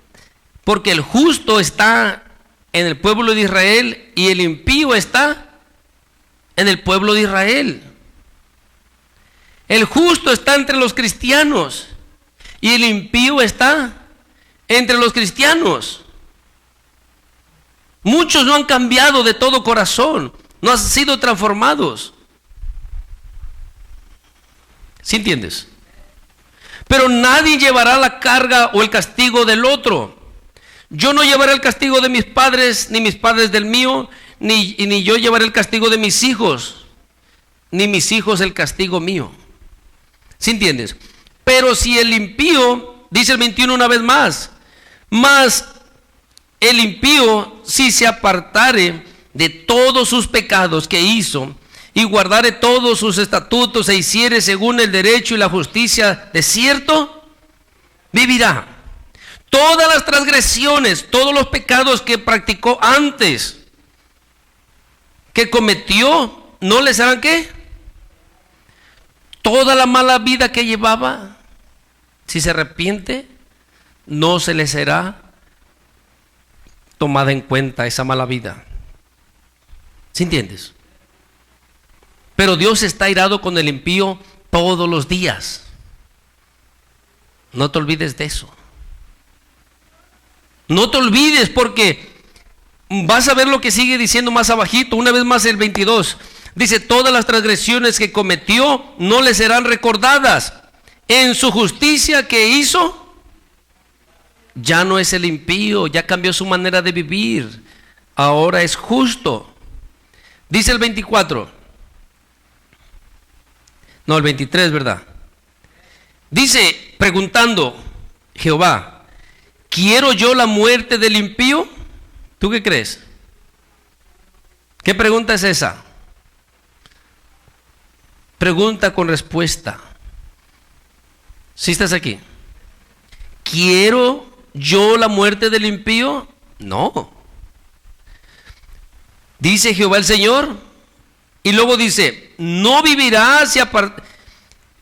Porque el justo está en el pueblo de Israel y el impío está en el pueblo de Israel. El justo está entre los cristianos y el impío está entre los cristianos. Muchos no han cambiado de todo corazón, no han sido transformados. ¿Sí entiendes? Pero nadie llevará la carga o el castigo del otro. Yo no llevaré el castigo de mis padres, ni mis padres del mío, ni yo llevaré el castigo de mis hijos, ni mis hijos el castigo mío. ¿Sí entiendes? Pero si el impío, dice el 21 una vez más el impío, si se apartare de todos sus pecados que hizo, y guardare todos sus estatutos, e hiciere según el derecho y la justicia, de cierto, vivirá. Todas las transgresiones, todos los pecados que practicó antes, que cometió, ¿no les harán qué? Toda la mala vida que llevaba, si se arrepiente, no se le será tomada en cuenta esa mala vida. ¿Sí entiendes? Pero Dios está airado con el impío todos los días. No te olvides de eso. No te olvides, porque vas a ver lo que sigue diciendo más abajito, una vez más el 22. Dice, todas las transgresiones que cometió no le serán recordadas. En su justicia que hizo, ya no es el impío, ya cambió su manera de vivir. Ahora es justo. Dice el 24. No, el 23, ¿verdad? Dice, preguntando Jehová, ¿quiero yo la muerte del impío? ¿Tú qué crees? ¿Qué pregunta es esa? Pregunta con respuesta. ¿Sí estás aquí? ¿Quiero yo la muerte del impío? No. Dice Jehová el Señor. Y luego dice, ¿no vivirá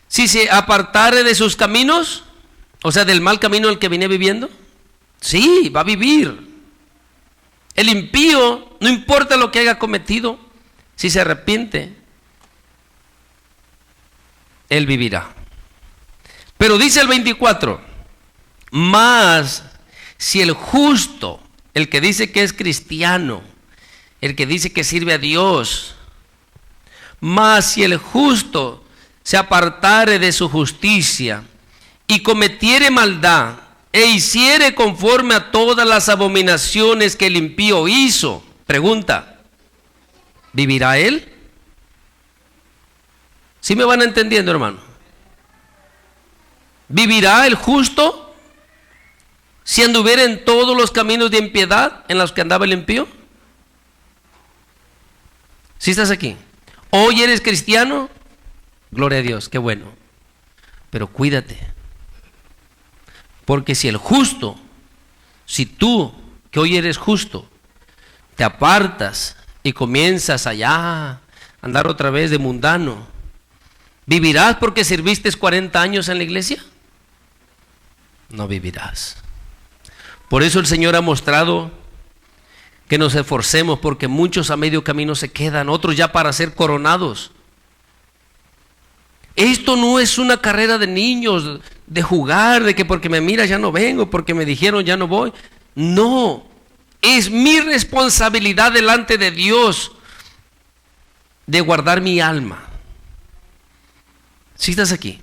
si se apartare de sus caminos? O sea, del mal camino el que viene viviendo. Sí, va a vivir. El impío, no importa lo que haya cometido, si se arrepiente, él vivirá. Pero dice el 24, mas si el justo, el que dice que es cristiano, el que dice que sirve a Dios, mas si el justo se apartare de su justicia y cometiere maldad e hiciere conforme a todas las abominaciones que el impío hizo, pregunta, ¿vivirá él? ¿Sí me van entendiendo, hermano? ¿Vivirá el justo si anduviera en todos los caminos de impiedad en los que andaba el impío? ¿Sí estás aquí? Hoy eres cristiano, gloria a Dios, qué bueno. Pero cuídate. Porque si el justo, si tú, que hoy eres justo, te apartas y comienzas allá a andar otra vez de mundano, ¿vivirás porque serviste 40 años en la iglesia? No vivirás. Por eso el Señor ha mostrado que nos esforcemos, porque muchos a medio camino se quedan, otros ya para ser coronados. Esto no es una carrera de niños, de jugar, de que porque me miras ya no vengo, porque me dijeron ya no voy. No, es mi responsabilidad delante de Dios de guardar mi alma. ¿Sí estás aquí?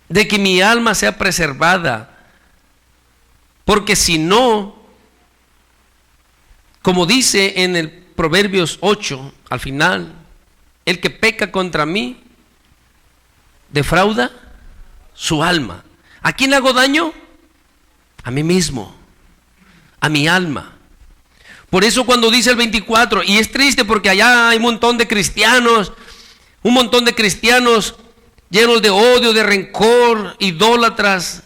De que mi alma sea preservada. Porque si no, como dice en el Proverbios 8, al final, el que peca contra mí, defrauda su alma. ¿A quién hago daño? A mí mismo, a mi alma. Por eso cuando dice el 24, y es triste porque allá hay un montón de cristianos llenos de odio, de rencor, idólatras,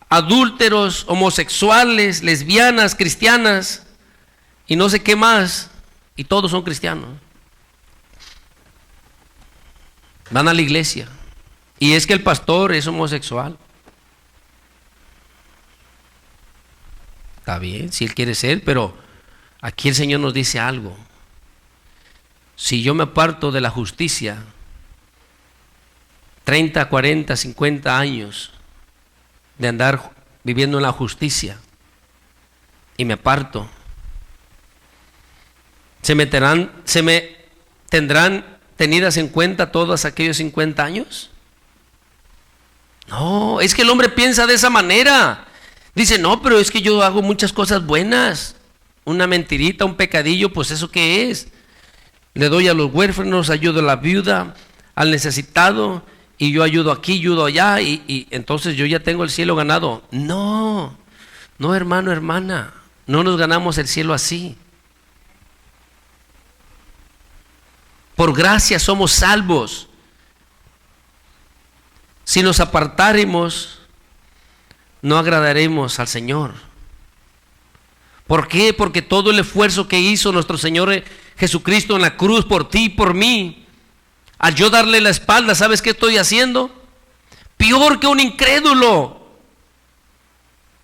adúlteros, homosexuales, lesbianas, cristianas y no sé qué más, y todos son cristianos. Van a la iglesia y es que el pastor es homosexual. Está bien, si él quiere ser, pero aquí el Señor nos dice algo. Si yo me aparto de la justicia 30, 40, 50 años de andar viviendo en la justicia y me aparto, ¿se me tendrán tenidas en cuenta todos aquellos 50 años? No, es que el hombre piensa de esa manera. Dice, no, pero es que yo hago muchas cosas buenas. Una mentirita, un pecadillo, pues ¿eso qué es? Le doy a los huérfanos, ayudo a la viuda, al necesitado, y yo ayudo aquí, ayudo allá, y entonces yo ya tengo el cielo ganado. No, no, hermano, hermana, no nos ganamos el cielo así. Por gracia somos salvos. Si nos apartáremos, no agradaremos al Señor. ¿Por qué? Porque todo el esfuerzo que hizo nuestro Señor Jesucristo en la cruz por ti y por mí, al yo darle la espalda, ¿sabes qué estoy haciendo? Peor que un incrédulo.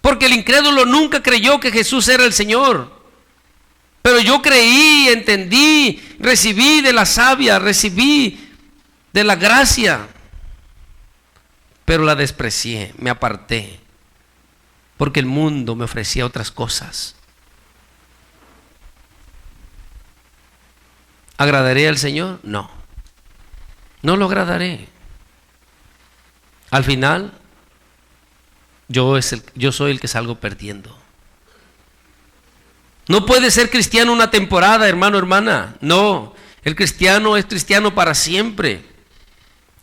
Porque el incrédulo nunca creyó que Jesús era el Señor. Pero yo creí, entendí, recibí de la savia, recibí de la gracia. Pero la desprecié, me aparté. Porque el mundo me ofrecía otras cosas. ¿Agradaré al Señor? No. No lo agradaré. Al final, yo soy el que salgo perdiendo. No puede ser cristiano una temporada, hermano, hermana. No, el cristiano es cristiano para siempre.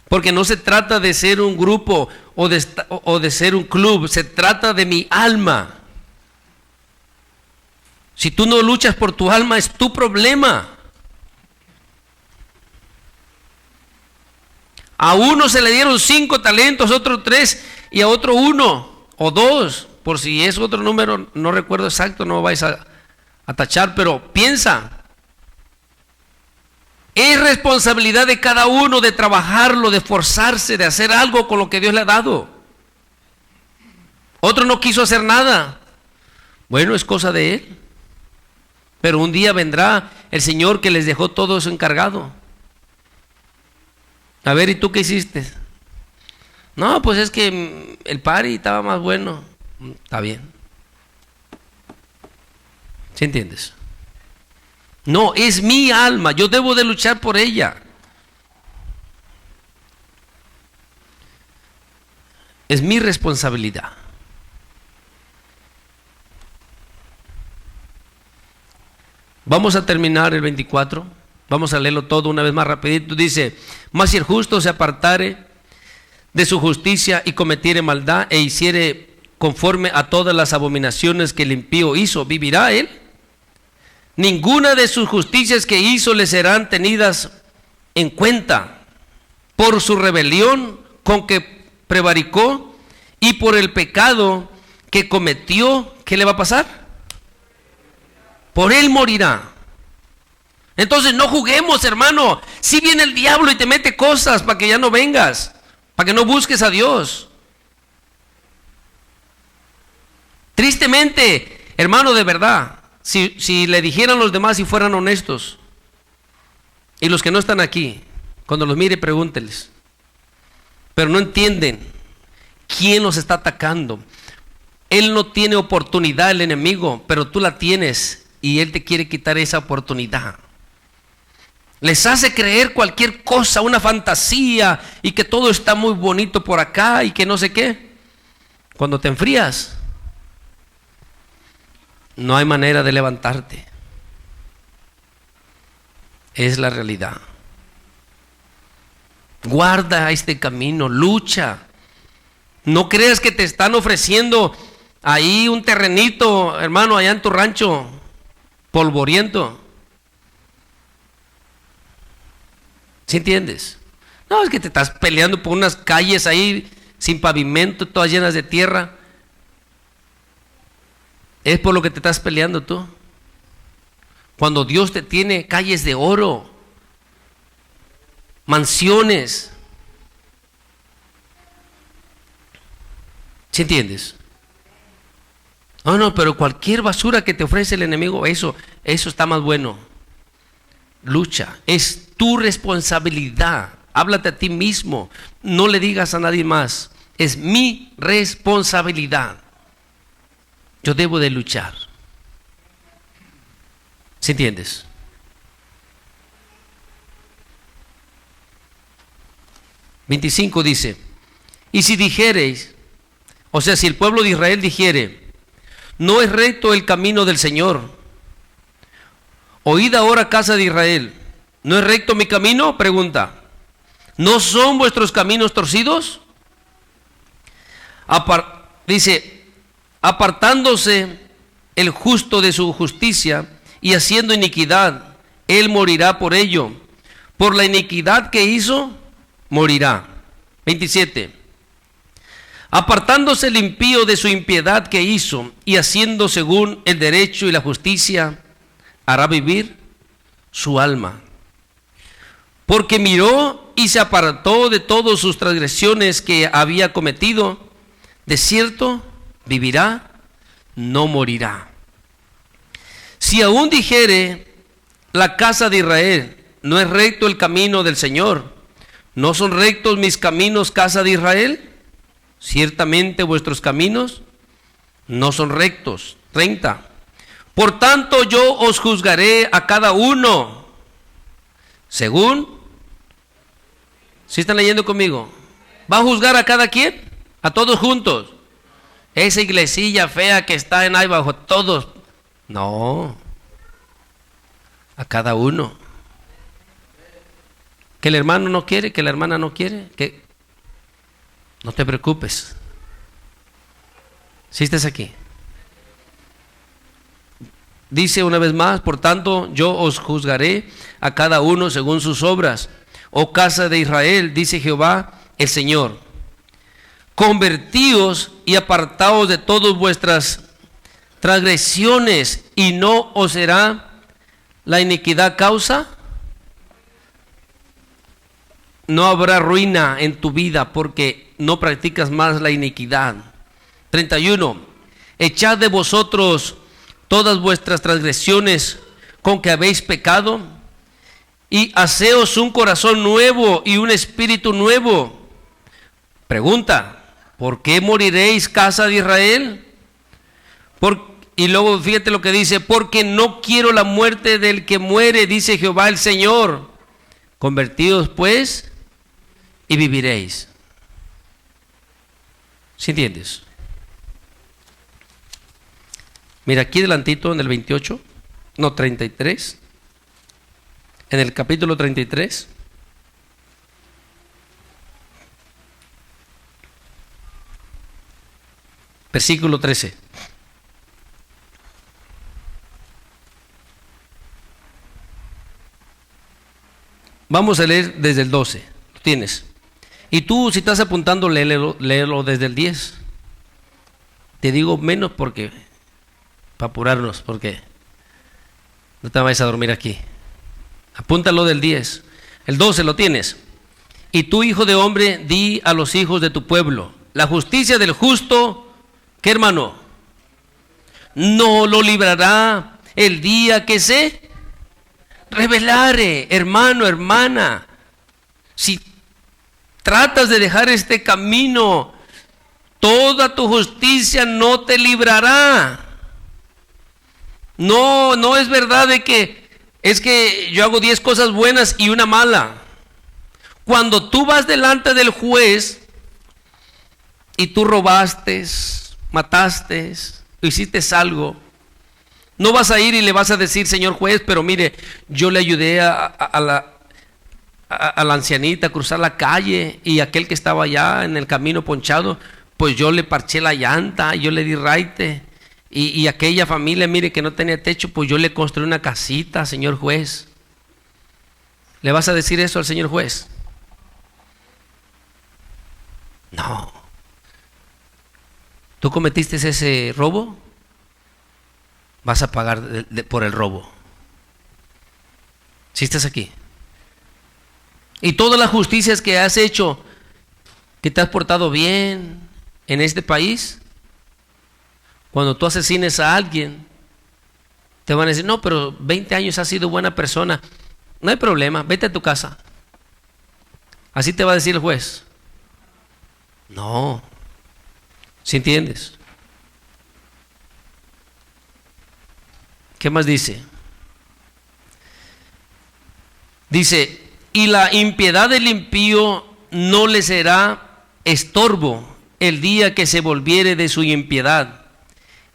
Porque no se trata de ser un grupo o de ser un club, se trata de mi alma. Si tú no luchas por tu alma, es tu problema. A uno se le dieron 5 talentos, a otro 3 y a otro 1 o 2. Por si es otro número, no recuerdo exacto, no vais a tachar, pero piensa. Es responsabilidad de cada uno de trabajarlo, de esforzarse, de hacer algo con lo que Dios le ha dado. Otro no quiso hacer nada. Bueno, es cosa de Él. Pero un día vendrá el Señor que les dejó todo eso encargado. A ver, ¿y tú qué hiciste? No, pues es que el party estaba más bueno. Está bien. ¿Sí entiendes? No, es mi alma, yo debo de luchar por ella. Es mi responsabilidad. Vamos a terminar el 24. Vamos a leerlo todo una vez más rapidito. Dice: mas si el justo se apartare de su justicia y cometiere maldad e hiciere conforme a todas las abominaciones que el impío hizo, ¿vivirá él? Ninguna de sus justicias que hizo le serán tenidas en cuenta por su rebelión con que prevaricó y por el pecado que cometió. ¿Qué le va a pasar? Por él morirá. Entonces no juguemos, hermano. Si viene el diablo y te mete cosas para que ya no vengas, para que no busques a Dios. Tristemente, hermano, de verdad, si le dijeran los demás y fueran honestos, y los que no están aquí, cuando los mire, pregúnteles. Pero no entienden quién los está atacando. Él no tiene oportunidad, el enemigo, pero tú la tienes y él te quiere quitar esa oportunidad. Les hace creer cualquier cosa, una fantasía, y que todo está muy bonito por acá y que no sé qué. Cuando te enfrías, no hay manera de levantarte. Es la realidad. Guarda este camino, lucha. No creas que te están ofreciendo ahí un terrenito, hermano, allá en tu rancho, polvoriento. ¿Sí entiendes? No, es que te estás peleando por unas calles ahí sin pavimento, todas llenas de tierra. Es por lo que te estás peleando tú. Cuando Dios te tiene calles de oro, mansiones. ¿Sí entiendes? No, pero cualquier basura que te ofrece el enemigo, eso está más bueno. Lucha, es tu responsabilidad. Háblate a ti mismo, no le digas a nadie más. Es mi responsabilidad. Yo debo de luchar. ¿Sí entiendes? (25) dice: y si dijereis, o sea, si el pueblo de Israel dijere: no es recto el camino del Señor. Oíd ahora, casa de Israel, ¿no es recto mi camino? Pregunta. ¿No son vuestros caminos torcidos? Dice: apartándose el justo de su justicia y haciendo iniquidad, él morirá por ello. Por la iniquidad que hizo, morirá. 27. Apartándose el impío de su impiedad que hizo y haciendo según el derecho y la justicia, hará vivir su alma. Porque miró y se apartó de todas sus transgresiones que había cometido. De cierto, vivirá, no morirá. Si aún dijere la casa de Israel: no es recto el camino del Señor, ¿no son rectos mis caminos, casa de Israel? Ciertamente vuestros caminos no son rectos. 30. Por tanto yo os juzgaré a cada uno según. ¿Sí están leyendo conmigo? ¿Va a juzgar a cada quien? A todos juntos. Esa iglesilla fea que está en ahí bajo, todos. No. A cada uno. Que el hermano no quiere, que la hermana no quiere, que no te preocupes. ¿Sí estás aquí? Dice una vez más: por tanto yo os juzgaré a cada uno según sus obras. Oh casa de Israel, dice Jehová el Señor, convertíos y apartaos de todas vuestras transgresiones, y no os será la iniquidad causa. No habrá ruina en tu vida porque no practicas más la iniquidad. 31. Echad de vosotros todas vuestras transgresiones con que habéis pecado, y haceos un corazón nuevo y un espíritu nuevo. Pregunta: ¿por qué moriréis, casa de Israel? Y luego fíjate lo que dice: porque no quiero la muerte del que muere, dice Jehová el Señor. Convertidos pues y viviréis. ¿Sí entiendes? Mira, aquí delantito en el 28, no, 33, en el capítulo 33, versículo 13. Vamos a leer desde el 12, lo tienes. Y tú, si estás apuntando, léelo desde el 10. Te digo menos porque, para apurarnos, porque no te vayas a dormir aquí. Apúntalo del 10. El 12 lo tienes. Y tú, hijo de hombre, di a los hijos de tu pueblo: la justicia del justo, ¿qué, hermano? No lo librará el día que se revelare. Hermano, hermana, si tratas de dejar este camino, toda tu justicia no te librará. No es verdad de que es que yo hago 10 cosas buenas y una mala. Cuando tú vas delante del juez y tú robaste, mataste, hiciste algo, no vas a ir y le vas a decir: señor juez, pero mire, yo le ayudé a la ancianita a cruzar la calle, y aquel que estaba allá en el camino ponchado, pues yo le parché la llanta, yo le di raite, y aquella familia, mire, que no tenía techo, pues yo le construí una casita, señor juez. ¿Le vas a decir eso al señor juez? No. ¿Tú cometiste ese robo? Vas a pagar por el robo. Si estás aquí. Y todas las justicias que has hecho, que te has portado bien en este país, cuando tú asesines a alguien, te van a decir: no, pero 20 años has sido buena persona. No hay problema, vete a tu casa. Así te va a decir el juez. No. ¿Sí entiendes? ¿Qué más dice? Dice: y la impiedad del impío no le será estorbo el día que se volviere de su impiedad,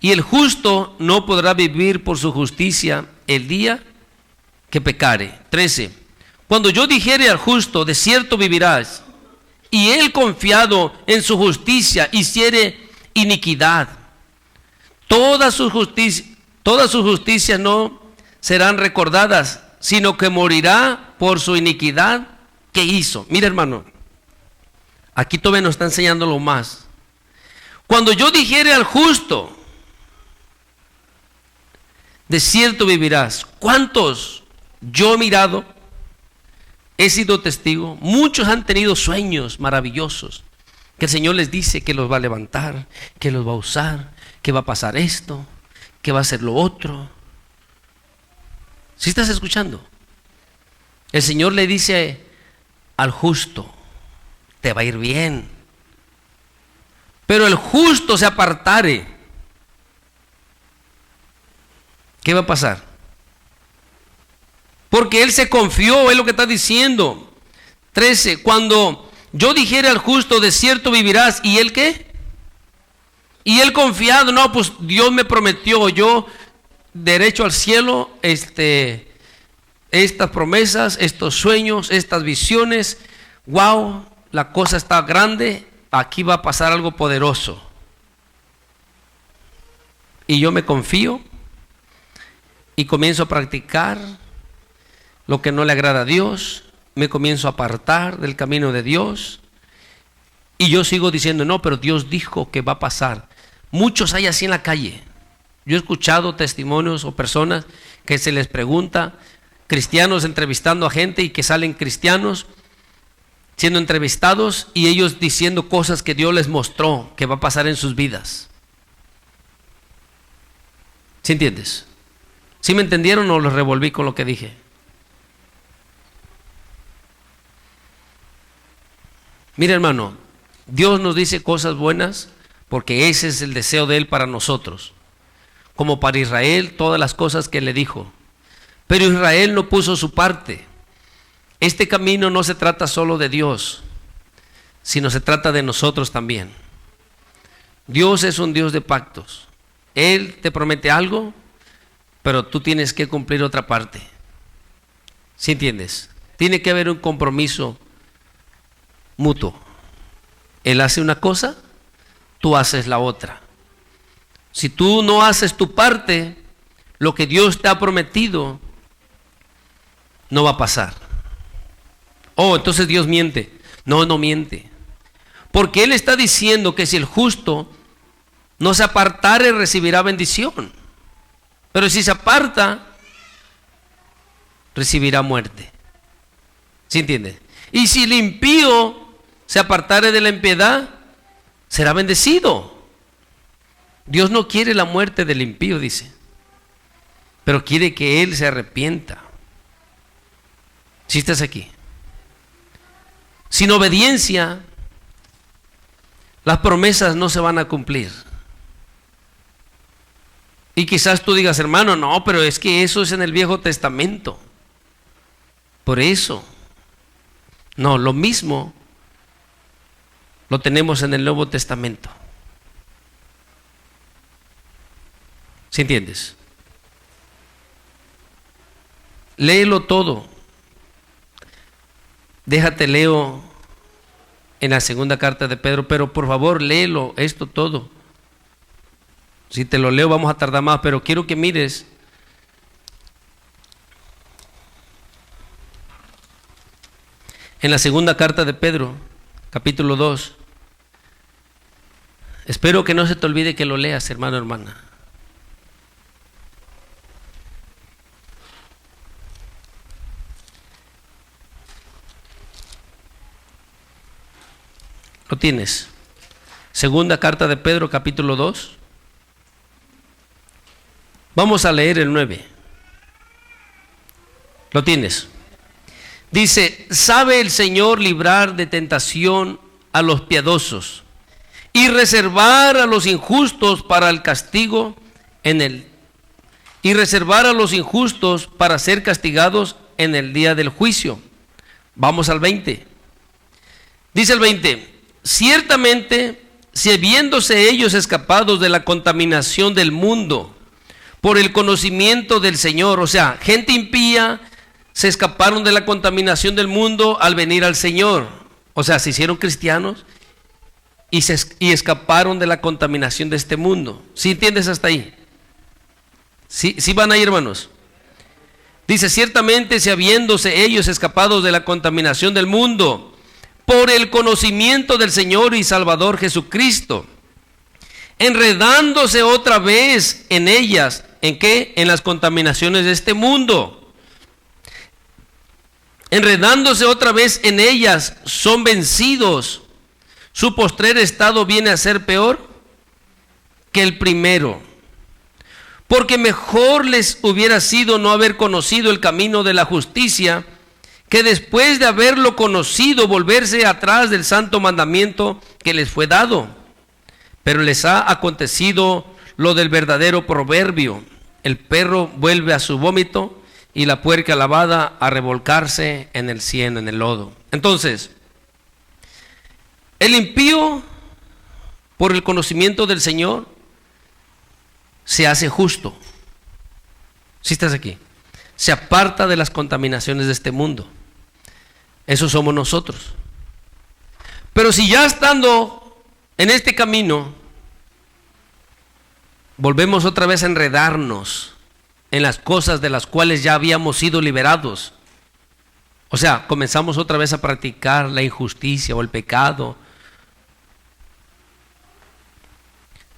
y el justo no podrá vivir por su justicia el día que pecare. 13. Cuando yo dijere al justo: de cierto vivirás, y él, confiado en su justicia, hiciere iniquidad, todas sus justicias no serán recordadas, sino que morirá por su iniquidad que hizo. Mira, hermano, aquí todavía nos está enseñando lo más. Cuando yo dijere al justo: de cierto vivirás. ¿Cuántos yo he mirado? He sido testigo. Muchos han tenido sueños maravillosos, que el Señor les dice que los va a levantar, que los va a usar, que va a pasar esto, que va a hacer lo otro. ¿Sí estás escuchando? El Señor le dice al justo: te va a ir bien. Pero el justo se apartare, ¿qué va a pasar? Porque él se confió, es lo que está diciendo. 13. Cuando yo dijere al justo: de cierto vivirás, ¿y él qué? Y él confiado: no, pues Dios me prometió, yo derecho al cielo, estas promesas, estos sueños, estas visiones, wow, la cosa está grande, aquí va a pasar algo poderoso. Y yo me confío y comienzo a practicar lo que no le agrada a Dios, me comienzo a apartar del camino de Dios, y yo sigo diciendo: no, pero Dios dijo que va a pasar. Muchos hay así en la calle. Yo he escuchado testimonios o personas que se les pregunta, cristianos entrevistando a gente, y que salen cristianos siendo entrevistados, y ellos diciendo cosas que Dios les mostró que va a pasar en sus vidas. ¿Sí entiendes? ¿Sí me entendieron o los revolví con lo que dije? Mira, hermano, Dios nos dice cosas buenas porque ese es el deseo de Él para nosotros. Como para Israel, todas las cosas que le dijo. Pero Israel no puso su parte. Este camino no se trata solo de Dios, sino se trata de nosotros también. Dios es un Dios de pactos. Él te promete algo, pero tú tienes que cumplir otra parte. ¿Sí entiendes? Tiene que haber un compromiso mutuo. Él hace una cosa, tú haces la otra. Si tú no haces tu parte, lo que Dios te ha prometido no va a pasar. Oh, entonces Dios miente. No, no miente. Porque Él está diciendo que si el justo no se apartare, recibirá bendición. Pero si se aparta, recibirá muerte. ¿Sí entiende? Y si el impío se apartare de la impiedad, será bendecido. Dios no quiere la muerte del impío, dice, pero quiere que él se arrepienta. Si estás aquí, sin obediencia, las promesas no se van a cumplir. Y quizás tú digas, hermano, no, pero es que eso es en el Viejo Testamento. Por eso, no, lo mismo lo tenemos en el Nuevo Testamento. ¿Sí entiendes? Léelo todo. Déjate leo en la segunda carta de Pedro, pero por favor léelo esto todo. Si te lo leo vamos a tardar más, pero quiero que mires en la segunda carta de Pedro, capítulo 2. Espero que no se te olvide que lo leas, hermano, hermana. ¿Lo tienes? Segunda carta de Pedro, capítulo 2. Vamos a leer el 9. ¿Lo tienes? Dice, ¿sabe el Señor librar de tentación a los piadosos y reservar a los injustos para el castigo y reservar a los injustos para ser castigados en el día del juicio? Vamos al 20. Dice el 20, ciertamente, si habiéndose ellos escapados de la contaminación del mundo por el conocimiento del Señor, o sea, gente impía, se escaparon de la contaminación del mundo al venir al Señor. O sea, se hicieron cristianos y escaparon de la contaminación de este mundo. ¿Sí entiendes hasta ahí? ¿Sí van ahí, hermanos? Dice, ciertamente si habiéndose ellos escapados de la contaminación del mundo por el conocimiento del Señor y Salvador Jesucristo, enredándose otra vez en ellas, ¿en qué? En las contaminaciones de este mundo. Enredándose otra vez en ellas, son vencidos. Su postrer estado viene a ser peor que el primero. Porque mejor les hubiera sido no haber conocido el camino de la justicia, que después de haberlo conocido, volverse atrás del santo mandamiento que les fue dado. Pero les ha acontecido lo del verdadero proverbio: el perro vuelve a su vómito y la puerca lavada a revolcarse en el cieno, en el lodo. Entonces, el impío, por el conocimiento del Señor, se hace justo. Si estás aquí, se aparta de las contaminaciones de este mundo. Eso somos nosotros. Pero si ya estando en este camino, volvemos otra vez a enredarnos en las cosas de las cuales ya habíamos sido liberados. O sea, comenzamos otra vez a practicar la injusticia o el pecado.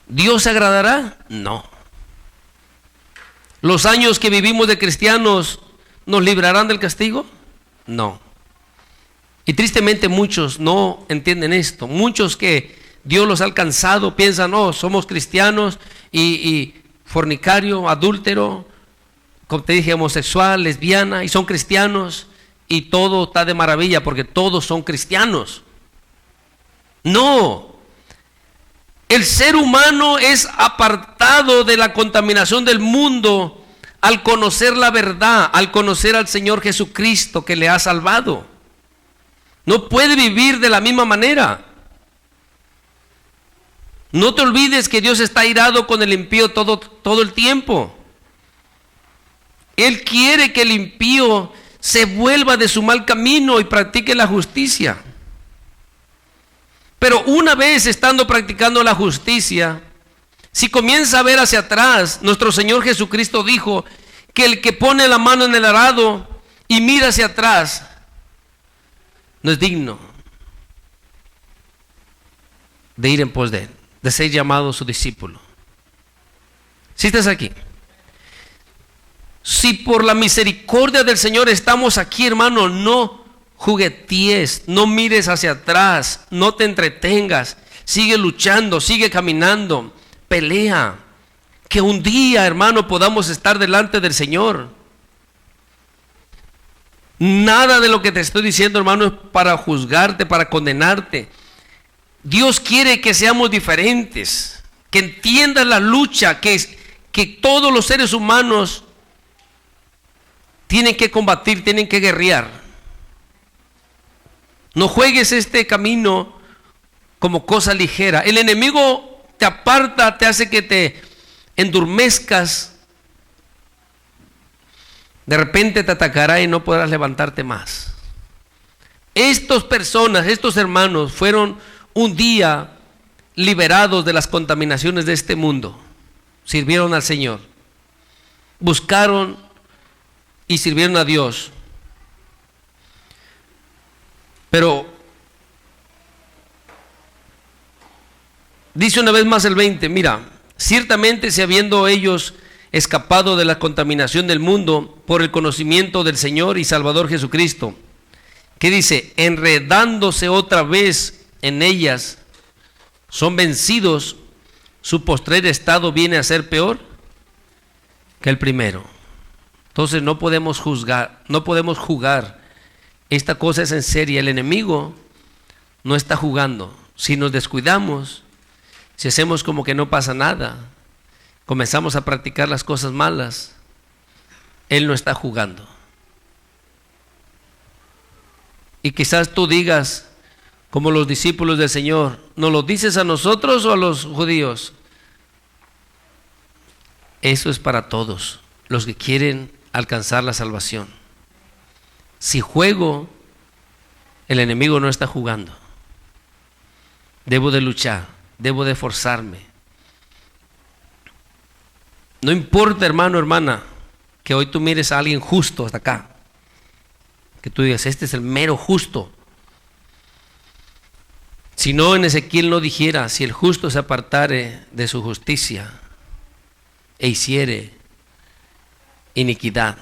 ¿Dios se agradará? No. ¿Los años que vivimos de cristianos nos librarán del castigo? No. Y tristemente muchos no entienden esto. Muchos que Dios los ha alcanzado piensan, somos cristianos y fornicario, adúltero, como te dije, homosexual, lesbiana, y son cristianos, y todo está de maravilla porque todos son cristianos. No, el ser humano es apartado de la contaminación del mundo al conocer la verdad, al conocer al Señor Jesucristo que le ha salvado. No puede vivir de la misma manera. No te olvides que Dios está airado con el impío todo el tiempo. Él quiere que el impío se vuelva de su mal camino y practique la justicia. Pero una vez estando practicando la justicia, si comienza a ver hacia atrás, nuestro Señor Jesucristo dijo que el que pone la mano en el arado y mira hacia atrás no es digno de ir en pos de Él, de ser llamado su discípulo. Si estás aquí, si por la misericordia del Señor estamos aquí, hermano, no juguetees, no mires hacia atrás, no te entretengas, sigue luchando, sigue caminando, pelea, que un día, hermano, podamos estar delante del Señor. Nada de lo que te estoy diciendo, hermano, es para juzgarte, para condenarte. Dios quiere que seamos diferentes, que entiendas la lucha que todos los seres humanos tienen que combatir, tienen que guerrear. No juegues este camino como cosa ligera. El enemigo te aparta, te hace que te endurmezcas. De repente te atacará y no podrás levantarte más. Estas personas, estos hermanos, fueron un día liberados de las contaminaciones de este mundo. Sirvieron al Señor. Buscaron y sirvieron a Dios. Pero dice una vez más el 20, mira, ciertamente si habiendo ellos escapado de la contaminación del mundo por el conocimiento del Señor y Salvador Jesucristo, ¿qué dice? Enredándose otra vez en ellas, son vencidos, su postrer estado viene a ser peor que el primero. Entonces no podemos juzgar, no podemos jugar. Esta cosa es en serio. El enemigo no está jugando. Si nos descuidamos, si hacemos como que no pasa nada, comenzamos a practicar las cosas malas, él no está jugando. Y quizás tú digas, como los discípulos del Señor, ¿nos lo dices a nosotros o a los judíos? Eso es para todos los que quieren alcanzar la salvación. Si juego, el enemigo no está jugando. Debo de luchar, debo de esforzarme. No importa, hermano, hermana, que hoy tú mires a alguien justo hasta acá, que tú digas, este es el mero justo. Si no, en Ezequiel no dijera, si el justo se apartare de su justicia e hiciere iniquidad.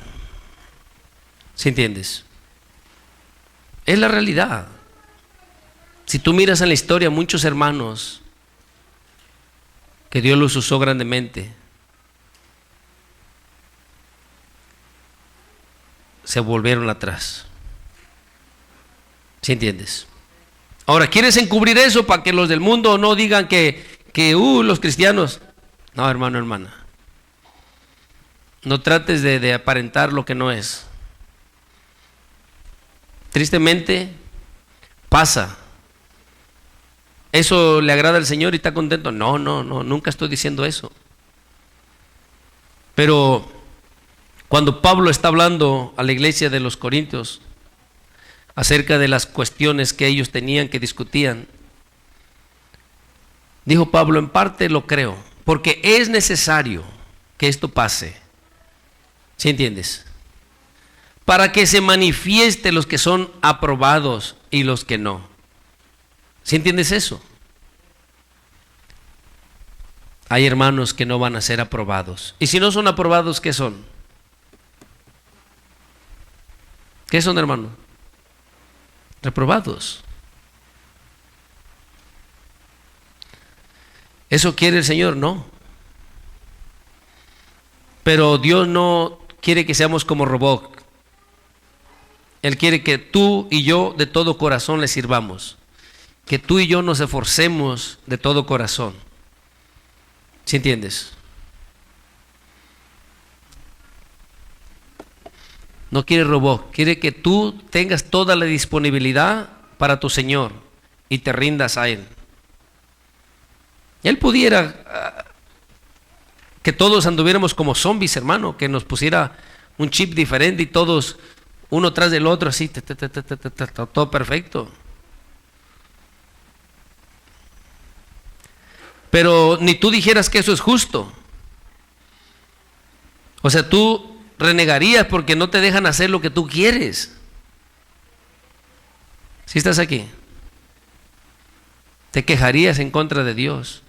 ¿Sí entiendes? Es la realidad. Si tú miras en la historia, muchos hermanos que Dios los usó grandemente, se volvieron atrás. ¿Sí entiendes? Ahora, ¿quieres encubrir eso para que los del mundo no digan que los cristianos? No, hermano, hermana. No trates de aparentar lo que no es. Tristemente, pasa. ¿Eso le agrada al Señor y está contento? No, nunca estoy diciendo eso. Pero cuando Pablo está hablando a la iglesia de los Corintios acerca de las cuestiones que ellos tenían, que discutían, dijo Pablo, en parte lo creo, porque es necesario que esto pase. ¿Sí entiendes? Para que se manifieste los que son aprobados y los que no. ¿Sí entiendes eso? Hay hermanos que no van a ser aprobados. Y si no son aprobados, ¿qué son? ¿Qué son, hermano? Reprobados. ¿Eso quiere el Señor? No. Pero Dios no quiere que seamos como robots. Él quiere que tú y yo de todo corazón le sirvamos. Que tú y yo nos esforcemos de todo corazón. ¿Sí entiendes? No quiere robot, quiere que tú tengas toda la disponibilidad para tu Señor y te rindas a Él. Él pudiera que todos anduviéramos como zombies, hermano, que nos pusiera un chip diferente y todos uno tras del otro, así, todo perfecto. Pero ni tú dijeras que eso es justo. O sea, tú renegarías porque no te dejan hacer lo que tú quieres. ¿Sí estás aquí? Te quejarías en contra de Dios.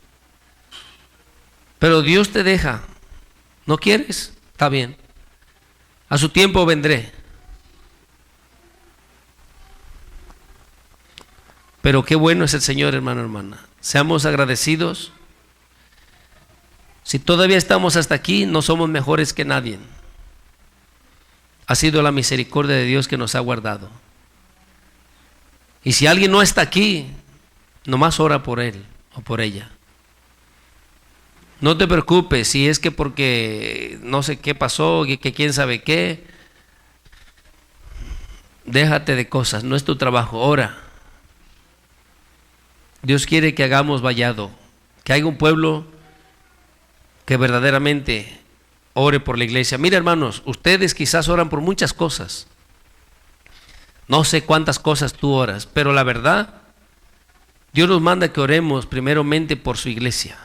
Pero Dios te deja. ¿No quieres? Está bien. A su tiempo vendré. Pero qué bueno es el Señor, hermano, hermana. Seamos agradecidos. Si todavía estamos hasta aquí, no somos mejores que nadie. Ha sido la misericordia de Dios que nos ha guardado. Y si alguien no está aquí, nomás ora por él o por ella. No te preocupes si es que porque no sé qué pasó, que quién sabe qué. Déjate de cosas, no es tu trabajo, ora. Dios quiere que hagamos vallado, que haya un pueblo que verdaderamente ore por la iglesia. Mira, hermanos, ustedes quizás oran por muchas cosas. No sé cuántas cosas tú oras, pero la verdad, Dios nos manda que oremos primeramente por su iglesia.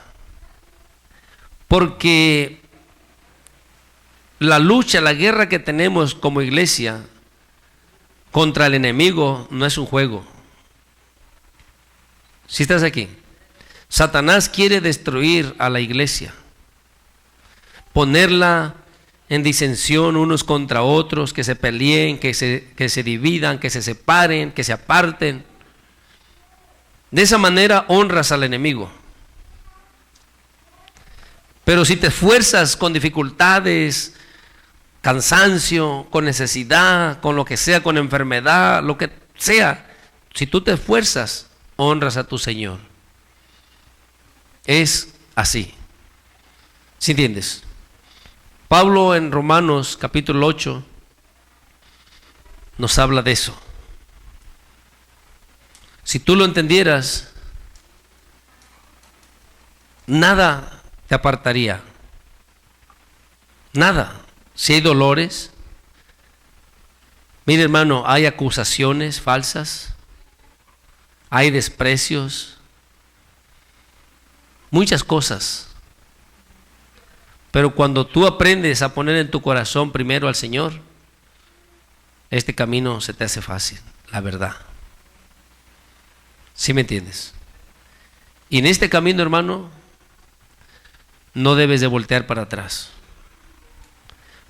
Porque la lucha, la guerra que tenemos como iglesia contra el enemigo no es un juego. ¿Sí estás aquí? Satanás quiere destruir a la iglesia, ponerla en disensión unos contra otros, que se peleen, que se dividan, que se separen, que se aparten. De esa manera honras al enemigo. Pero si te esfuerzas con dificultades, cansancio, con necesidad, con lo que sea, con enfermedad, lo que sea, si tú te esfuerzas, honras a tu Señor. Es así. ¿Sí entiendes? Pablo en Romanos capítulo 8 nos habla de eso. Si tú lo entendieras, nada te apartaría. Nada. Si hay dolores, mire, hermano, hay acusaciones falsas, hay desprecios, muchas cosas. Pero cuando tú aprendes a poner en tu corazón primero al Señor, este camino se te hace fácil, la verdad. ¿Sí me entiendes? Y en este camino, hermano, no debes de voltear para atrás.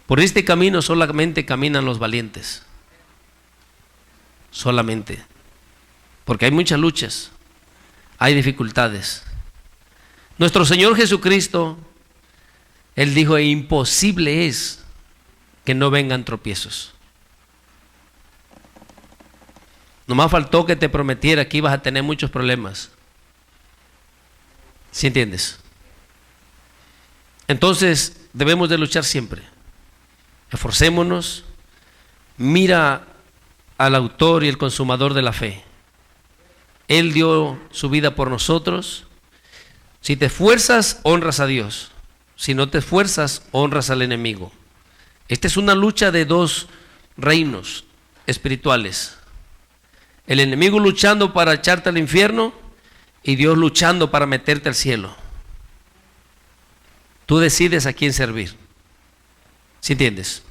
Por este camino solamente caminan los valientes. Solamente. Porque hay muchas luchas, hay dificultades. Nuestro Señor Jesucristo, Él dijo, imposible es que no vengan tropiezos. Nomás faltó que te prometiera que ibas a tener muchos problemas. ¿Sí entiendes? Entonces debemos de luchar siempre. Esforcémonos. Mira al autor y el consumador de la fe. Él dio su vida por nosotros. Si te esfuerzas, honras a Dios. Si no te esfuerzas, honras al enemigo. Esta es una lucha de dos reinos espirituales. El enemigo luchando para echarte al infierno y Dios luchando para meterte al cielo. Tú decides a quién servir. ¿Sí entiendes?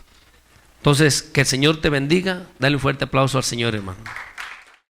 Entonces, que el Señor te bendiga. Dale un fuerte aplauso al Señor, hermano.